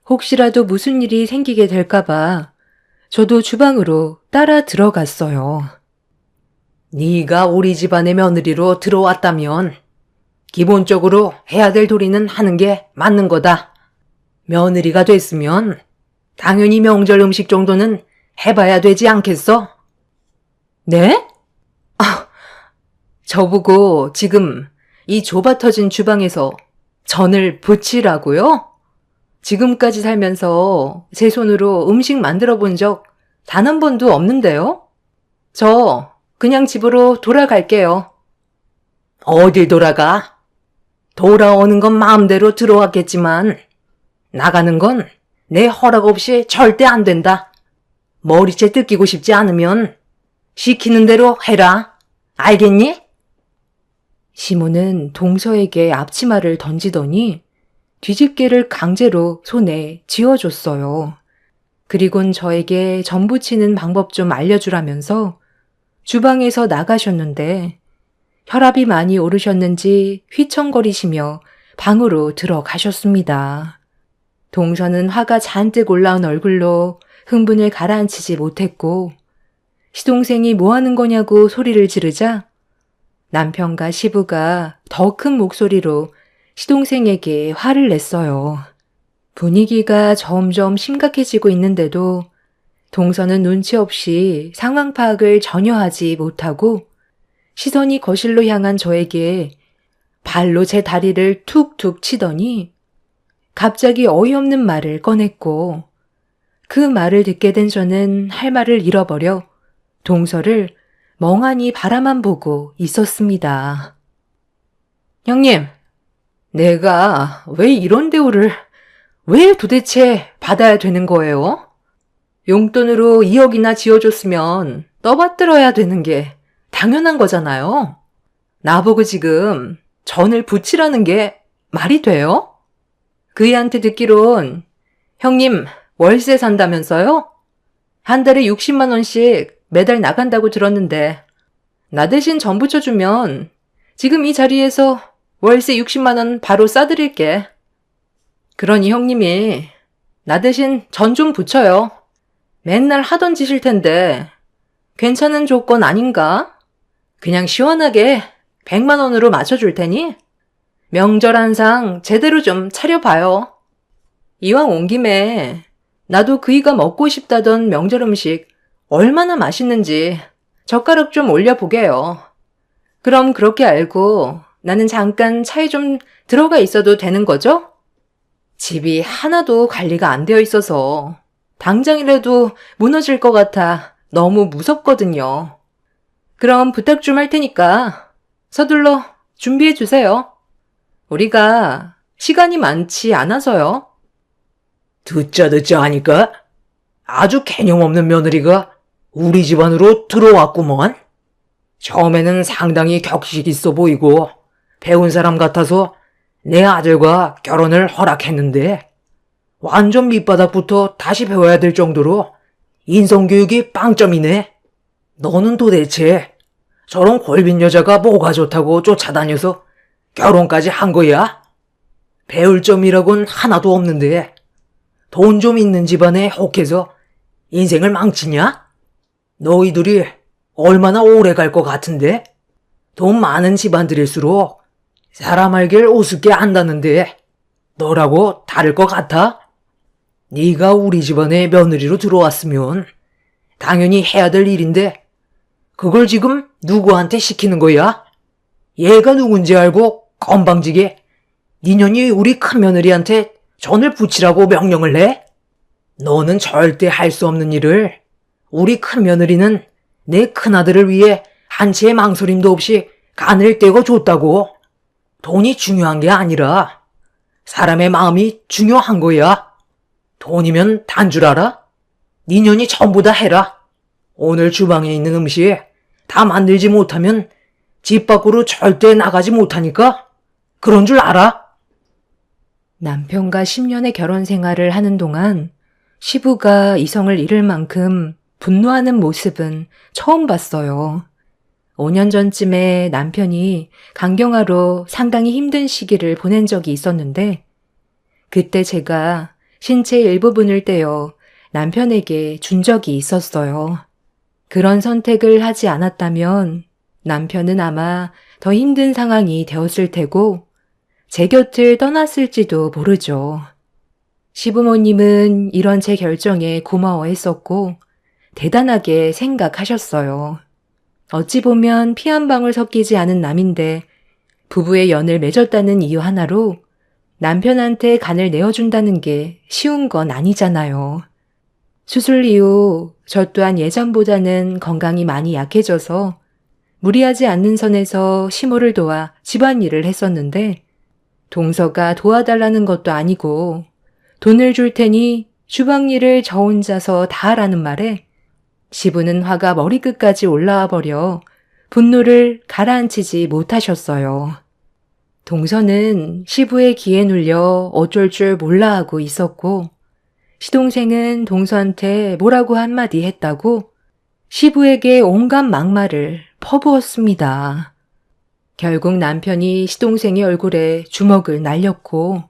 혹시라도 무슨 일이 생기게 될까봐 저도 주방으로 따라 들어갔어요. 네가 우리 집안의 며느리로 들어왔다면 기본적으로 해야 될 도리는 하는 게 맞는 거다. 며느리가 됐으면 당연히 명절 음식 정도는 해봐야 되지 않겠어? 네? 저보고 지금 이 좁아터진 주방에서 전을 부치라고요? 지금까지 살면서 제 손으로 음식 만들어 본 적 단 한 번도 없는데요? 저 그냥 집으로 돌아갈게요. 어딜 돌아가? 돌아오는 건 마음대로 들어왔겠지만 나가는 건 내 허락 없이 절대 안 된다. 머리채 뜯기고 싶지 않으면 시키는 대로 해라. 알겠니? 시모는 동서에게 앞치마를 던지더니 뒤집개를 강제로 손에 쥐어줬어요. 그리곤 저에게 전 부치는 방법 좀 알려주라면서 주방에서 나가셨는데 혈압이 많이 오르셨는지 휘청거리시며 방으로 들어가셨습니다. 동서는 화가 잔뜩 올라온 얼굴로 흥분을 가라앉히지 못했고 시동생이 뭐 하는 거냐고 소리를 지르자 남편과 시부가 더 큰 목소리로 시동생에게 화를 냈어요. 분위기가 점점 심각해지고 있는데도 동서는 눈치 없이 상황 파악을 전혀 하지 못하고 시선이 거실로 향한 저에게 발로 제 다리를 툭툭 치더니 갑자기 어이없는 말을 꺼냈고 그 말을 듣게 된 저는 할 말을 잃어버려 동서를 멍하니 바라만 보고 있었습니다. 형님, 내가 왜 이런 대우를 왜 도대체 받아야 되는 거예요? 용돈으로 2억이나 지어줬으면 떠받들어야 되는 게 당연한 거잖아요. 나보고 지금 전을 부치라는 게 말이 돼요? 그 애한테 듣기론 형님 월세 산다면서요? 한 달에 60만 원씩 매달 나간다고 들었는데 나 대신 전 붙여주면 지금 이 자리에서 월세 60만 원 바로 싸드릴게. 그러니 형님이 나 대신 전 좀 붙여요. 맨날 하던 짓일 텐데 괜찮은 조건 아닌가? 그냥 시원하게 100만 원으로 맞춰줄 테니 명절 한상 제대로 좀 차려봐요. 이왕 온 김에 나도 그이가 먹고 싶다던 명절 음식 얼마나 맛있는지 젓가락 좀 올려보게요. 그럼 그렇게 알고 나는 잠깐 차에 좀 들어가 있어도 되는 거죠? 집이 하나도 관리가 안 되어 있어서 당장이라도 무너질 것 같아 너무 무섭거든요. 그럼 부탁 좀 할 테니까 서둘러 준비해 주세요. 우리가 시간이 많지 않아서요. 듣자 하니까 아주 개념 없는 며느리가 우리 집안으로 들어왔구먼. 처음에는 상당히 격식 있어 보이고 배운 사람 같아서 내 아들과 결혼을 허락했는데 완전 밑바닥부터 다시 배워야 될 정도로 인성교육이 빵점이네. 너는 도대체 저런 골빈 여자가 뭐가 좋다고 쫓아다녀서 결혼까지 한 거야? 배울 점이라곤 하나도 없는데 돈 좀 있는 집안에 혹해서 인생을 망치냐? 너희들이 얼마나 오래 갈 것 같은데? 돈 많은 집안들일수록 사람 알길 우습게 한다는데 너라고 다를 것 같아? 네가 우리 집안에 며느리로 들어왔으면 당연히 해야 될 일인데 그걸 지금 누구한테 시키는 거야? 얘가 누군지 알고 건방지게 니년이 우리 큰며느리한테 전을 붙이라고 명령을 해? 너는 절대 할 수 없는 일을 우리 큰며느리는 내 큰아들을 위해 한 채의 망설임도 없이 간을 떼고 줬다고. 돈이 중요한 게 아니라 사람의 마음이 중요한 거야. 돈이면 단 줄 알아? 니년이 전부 다 해라. 오늘 주방에 있는 음식 다 만들지 못하면 집 밖으로 절대 나가지 못하니까 그런 줄 알아? 남편과 10년의 결혼 생활을 하는 동안 시부가 이성을 잃을 만큼 분노하는 모습은 처음 봤어요. 5년 전쯤에 남편이 강경화로 상당히 힘든 시기를 보낸 적이 있었는데 그때 제가 신체 일부분을 떼어 남편에게 준 적이 있었어요. 그런 선택을 하지 않았다면 남편은 아마 더 힘든 상황이 되었을 테고 제 곁을 떠났을지도 모르죠. 시부모님은 이런 제 결정에 고마워했었고 대단하게 생각하셨어요. 어찌 보면 피 한 방울 섞이지 않은 남인데 부부의 연을 맺었다는 이유 하나로 남편한테 간을 내어준다는 게 쉬운 건 아니잖아요. 수술 이후 저 또한 예전보다는 건강이 많이 약해져서 무리하지 않는 선에서 시모를 도와 집안일을 했었는데 동서가 도와달라는 것도 아니고 돈을 줄 테니 주방일을 저 혼자서 다 하라는 말에 시부는 화가 머리끝까지 올라와 버려 분노를 가라앉히지 못하셨어요. 동서는 시부의 기에 눌려 어쩔 줄 몰라 하고 있었고 시동생은 동서한테 뭐라고 한마디 했다고 시부에게 온갖 막말을 퍼부었습니다. 결국 남편이 시동생의 얼굴에 주먹을 날렸고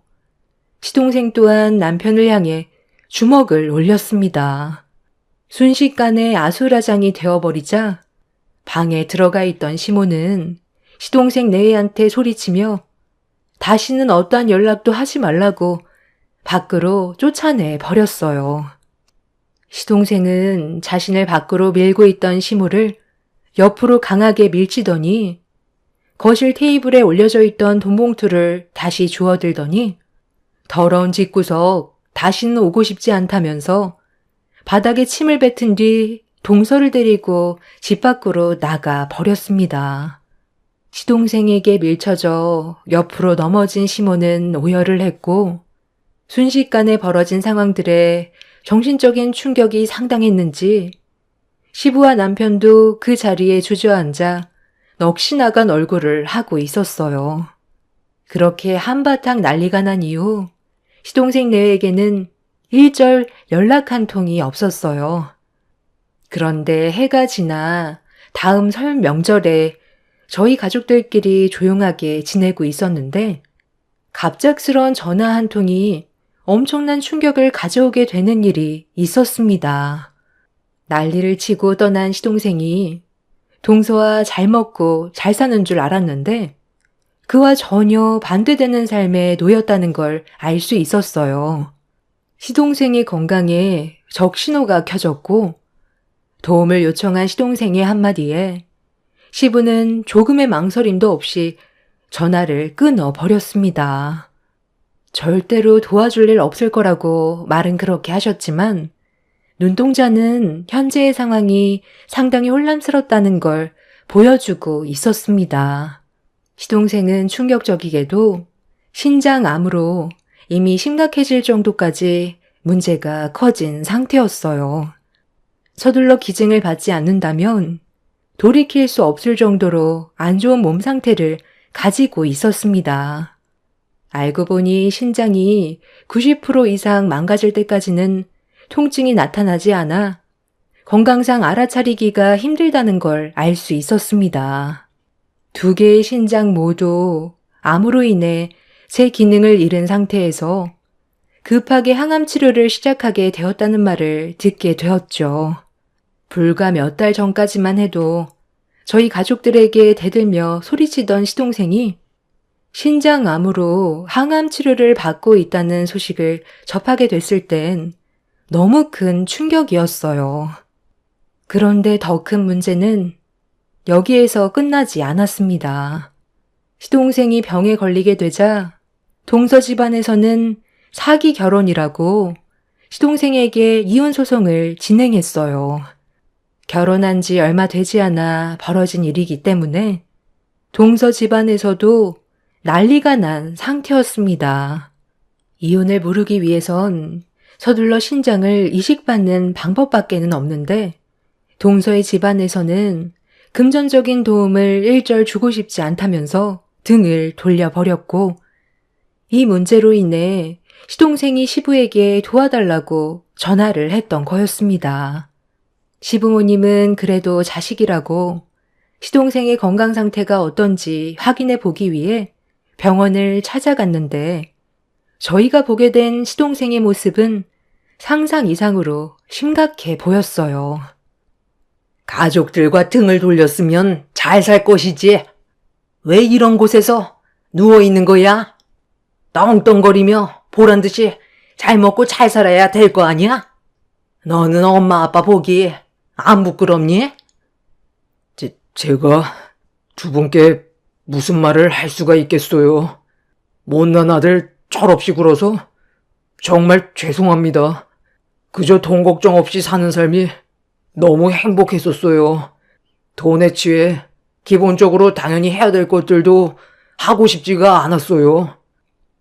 시동생 또한 남편을 향해 주먹을 올렸습니다. 순식간에 아수라장이 되어버리자 방에 들어가 있던 시모는 시동생 내외한테 소리치며 다시는 어떠한 연락도 하지 말라고 밖으로 쫓아내 버렸어요. 시동생은 자신을 밖으로 밀고 있던 시모를 옆으로 강하게 밀치더니 거실 테이블에 올려져 있던 돈봉투를 다시 주워들더니 더러운 집구석 다시는 오고 싶지 않다면서 바닥에 침을 뱉은 뒤 동서를 데리고 집 밖으로 나가 버렸습니다. 시동생에게 밀쳐져 옆으로 넘어진 시모는 오열을 했고 순식간에 벌어진 상황들에 정신적인 충격이 상당했는지 시부와 남편도 그 자리에 주저앉아 넋이 나간 얼굴을 하고 있었어요. 그렇게 한바탕 난리가 난 이후 시동생 내외에게는 일절 연락 한 통이 없었어요. 그런데 해가 지나 다음 설 명절에 저희 가족들끼리 조용하게 지내고 있었는데 갑작스런 전화 한 통이 엄청난 충격을 가져오게 되는 일이 있었습니다. 난리를 치고 떠난 시동생이 동서와 잘 먹고 잘 사는 줄 알았는데 그와 전혀 반대되는 삶에 놓였다는 걸 알 수 있었어요. 시동생의 건강에 적신호가 켜졌고 도움을 요청한 시동생의 한마디에 시부는 조금의 망설임도 없이 전화를 끊어버렸습니다. 절대로 도와줄 일 없을 거라고 말은 그렇게 하셨지만 눈동자는 현재의 상황이 상당히 혼란스럽다는 걸 보여주고 있었습니다. 시동생은 충격적이게도 신장암으로 이미 심각해질 정도까지 문제가 커진 상태였어요. 서둘러 기증을 받지 않는다면 돌이킬 수 없을 정도로 안 좋은 몸 상태를 가지고 있었습니다. 알고 보니 신장이 90% 이상 망가질 때까지는 통증이 나타나지 않아 건강상 알아차리기가 힘들다는 걸 알 수 있었습니다. 두 개의 신장 모두 암으로 인해 새 기능을 잃은 상태에서 급하게 항암 치료를 시작하게 되었다는 말을 듣게 되었죠. 불과 몇 달 전까지만 해도 저희 가족들에게 대들며 소리치던 시동생이 신장암으로 항암 치료를 받고 있다는 소식을 접하게 됐을 땐 너무 큰 충격이었어요. 그런데 더 큰 문제는 여기에서 끝나지 않았습니다. 시동생이 병에 걸리게 되자 동서 집안에서는 사기 결혼이라고 시동생에게 이혼 소송을 진행했어요. 결혼한 지 얼마 되지 않아 벌어진 일이기 때문에 동서 집안에서도 난리가 난 상태였습니다. 이혼을 무르기 위해선 서둘러 신장을 이식받는 방법밖에는 없는데 동서의 집안에서는 금전적인 도움을 일절 주고 싶지 않다면서 등을 돌려버렸고 이 문제로 인해 시동생이 시부에게 도와달라고 전화를 했던 거였습니다. 시부모님은 그래도 자식이라고 시동생의 건강 상태가 어떤지 확인해 보기 위해 병원을 찾아갔는데 저희가 보게 된 시동생의 모습은 상상 이상으로 심각해 보였어요. 가족들과 등을 돌렸으면 잘 살 것이지. 왜 이런 곳에서 누워있는 거야? 떵떵거리며 보란 듯이 잘 먹고 잘 살아야 될 거 아니야? 너는 엄마 아빠 보기 안 부끄럽니? 제가 두 분께 무슨 말을 할 수가 있겠어요. 못난 아들 철없이 굴어서 정말 죄송합니다. 그저 돈 걱정 없이 사는 삶이 너무 행복했었어요. 돈에 취해 기본적으로 당연히 해야 될 것들도 하고 싶지가 않았어요.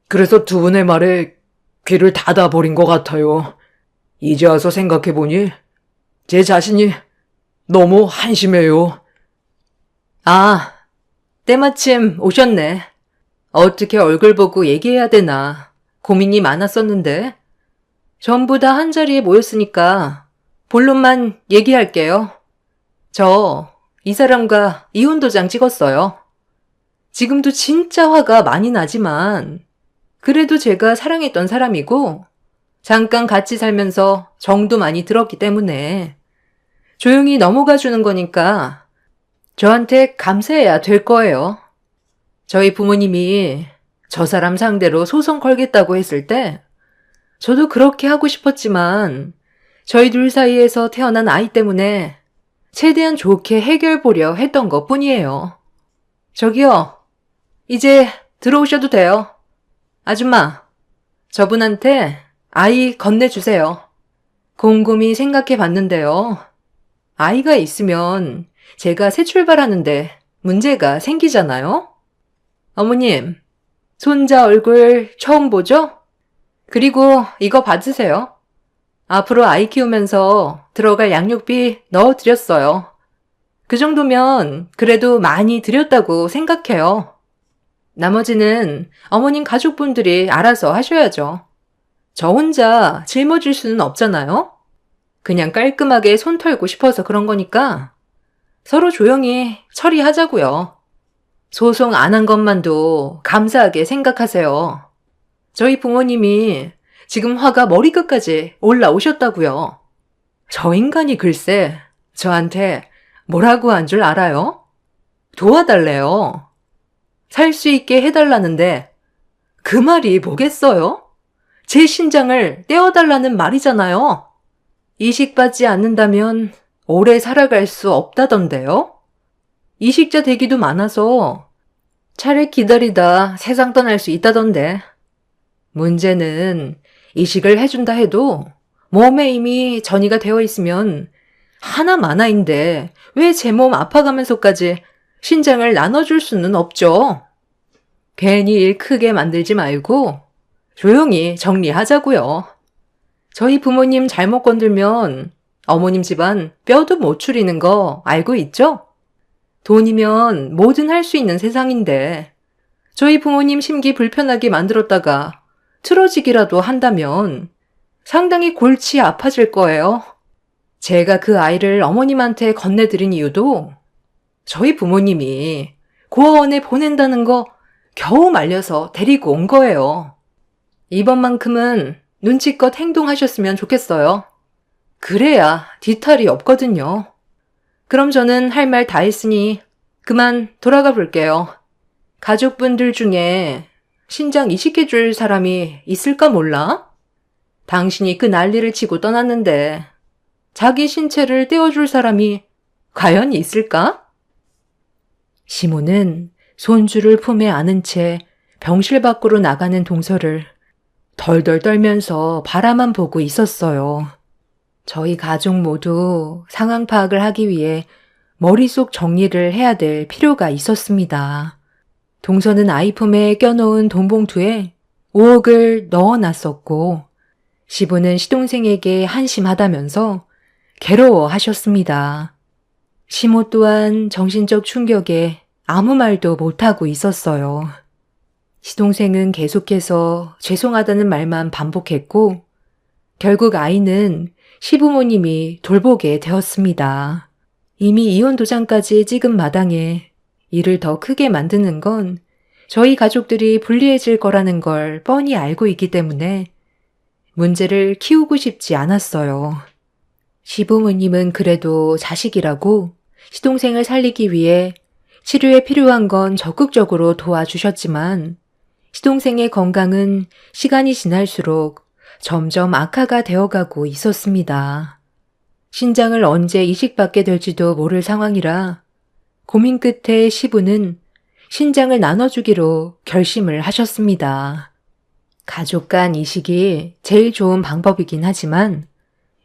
그래서 두 분의 말에 귀를 닫아버린 것 같아요. 이제 와서 생각해보니 제 자신이 너무 한심해요. 아, 때마침 오셨네. 어떻게 얼굴 보고 얘기해야 되나 고민이 많았었는데 전부 다 한자리에 모였으니까 본론만 얘기할게요. 저 이 사람과 이혼 도장 찍었어요. 지금도 진짜 화가 많이 나지만 그래도 제가 사랑했던 사람이고 잠깐 같이 살면서 정도 많이 들었기 때문에 조용히 넘어가 주는 거니까 저한테 감사해야 될 거예요. 저희 부모님이 저 사람 상대로 소송 걸겠다고 했을 때 저도 그렇게 하고 싶었지만 저희 둘 사이에서 태어난 아이 때문에 최대한 좋게 해결 보려 했던 것 뿐이에요. 저기요, 이제 들어오셔도 돼요. 아줌마, 저분한테 아이 건네주세요. 곰곰이 생각해 봤는데요. 아이가 있으면 제가 새 출발하는데 문제가 생기잖아요? 어머님, 손자 얼굴 처음 보죠? 그리고 이거 받으세요. 앞으로 아이 키우면서 들어갈 양육비 넣어드렸어요. 그 정도면 그래도 많이 드렸다고 생각해요. 나머지는 어머님 가족분들이 알아서 하셔야죠. 저 혼자 짊어질 수는 없잖아요? 그냥 깔끔하게 손 털고 싶어서 그런 거니까 서로 조용히 처리하자고요. 소송 안 한 것만도 감사하게 생각하세요. 저희 부모님이 지금 화가 머리끝까지 올라오셨다고요. 저 인간이 글쎄 저한테 뭐라고 한 줄 알아요? 도와달래요. 살 수 있게 해달라는데 그 말이 뭐겠어요? 제 신장을 떼어달라는 말이잖아요. 이식받지 않는다면 오래 살아갈 수 없다던데요? 이식자 대기도 많아서 차례 기다리다 세상 떠날 수 있다던데. 문제는 이식을 해준다 해도 몸에 이미 전이가 되어 있으면 하나마나인데 왜 제 몸 아파가면서까지 신장을 나눠줄 수는 없죠. 괜히 일 크게 만들지 말고 조용히 정리하자고요. 저희 부모님 잘못 건들면 어머님 집안 뼈도 못 추리는 거 알고 있죠? 돈이면 뭐든 할 수 있는 세상인데 저희 부모님 심기 불편하게 만들었다가 틀어지기라도 한다면 상당히 골치 아파질 거예요. 제가 그 아이를 어머님한테 건네드린 이유도 저희 부모님이 고아원에 보낸다는 거 겨우 말려서 데리고 온 거예요. 이번만큼은 눈치껏 행동하셨으면 좋겠어요. 그래야 뒤탈이 없거든요. 그럼 저는 할 말 다 했으니 그만 돌아가 볼게요. 가족분들 중에 신장 이식해줄 사람이 있을까 몰라? 당신이 그 난리를 치고 떠났는데 자기 신체를 떼어줄 사람이 과연 있을까? 시모는 손주를 품에 안은 채 병실 밖으로 나가는 동서를 덜덜 떨면서 바라만 보고 있었어요. 저희 가족 모두 상황 파악을 하기 위해 머릿속 정리를 해야 될 필요가 있었습니다. 동서는 아이 품에 껴놓은 돈봉투에 5억을 넣어놨었고 시부는 시동생에게 한심하다면서 괴로워하셨습니다. 시모 또한 정신적 충격에 아무 말도 못하고 있었어요. 시동생은 계속해서 죄송하다는 말만 반복했고 결국 아이는 시부모님이 돌보게 되었습니다. 이미 이혼 도장까지 찍은 마당에 일을 더 크게 만드는 건 저희 가족들이 불리해질 거라는 걸 뻔히 알고 있기 때문에 문제를 키우고 싶지 않았어요. 시부모님은 그래도 자식이라고 시동생을 살리기 위해 치료에 필요한 건 적극적으로 도와주셨지만 시동생의 건강은 시간이 지날수록 점점 악화가 되어가고 있었습니다. 신장을 언제 이식받게 될지도 모를 상황이라 고민 끝에 시부는 신장을 나눠주기로 결심을 하셨습니다. 가족 간 이식이 제일 좋은 방법이긴 하지만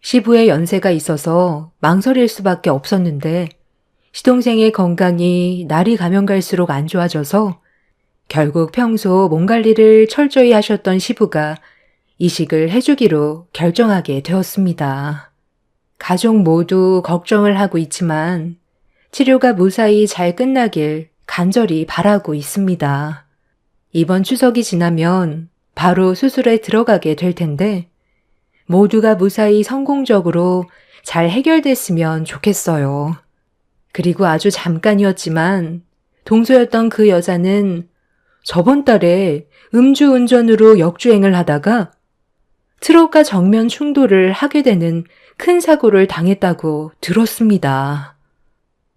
시부의 연세가 있어서 망설일 수밖에 없었는데 시동생의 건강이 날이 가면 갈수록 안 좋아져서 결국 평소 몸 관리를 철저히 하셨던 시부가 이식을 해주기로 결정하게 되었습니다. 가족 모두 걱정을 하고 있지만 치료가 무사히 잘 끝나길 간절히 바라고 있습니다. 이번 추석이 지나면 바로 수술에 들어가게 될 텐데 모두가 무사히 성공적으로 잘 해결됐으면 좋겠어요. 그리고 아주 잠깐이었지만 동서였던 그 여자는 저번 달에 음주운전으로 역주행을 하다가 트럭과 정면 충돌을 하게 되는 큰 사고를 당했다고 들었습니다.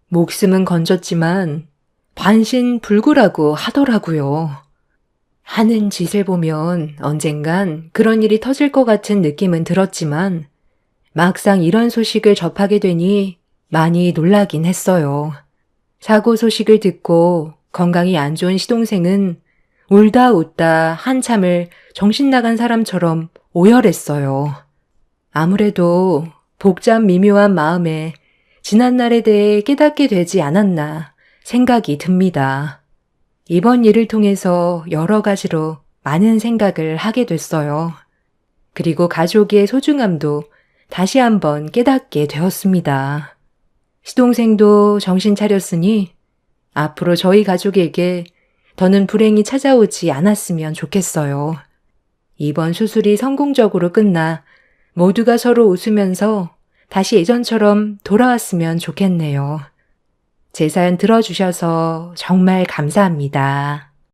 목숨은 건졌지만 반신불구라고 하더라고요. 하는 짓을 보면 언젠간 그런 일이 터질 것 같은 느낌은 들었지만 막상 이런 소식을 접하게 되니 많이 놀라긴 했어요. 사고 소식을 듣고 건강이 안 좋은 시동생은 울다 웃다 한참을 정신 나간 사람처럼 오열했어요. 아무래도 복잡 미묘한 마음에 지난날에 대해 깨닫게 되지 않았나 생각이 듭니다. 이번 일을 통해서 여러 가지로 많은 생각을 하게 됐어요. 그리고 가족의 소중함도 다시 한번 깨닫게 되었습니다. 시동생도 정신 차렸으니 앞으로 저희 가족에게 더는 불행이 찾아오지 않았으면 좋겠어요. 이번 수술이 성공적으로 끝나 모두가 서로 웃으면서 다시 예전처럼 돌아왔으면 좋겠네요. 제 사연 들어주셔서 정말 감사합니다.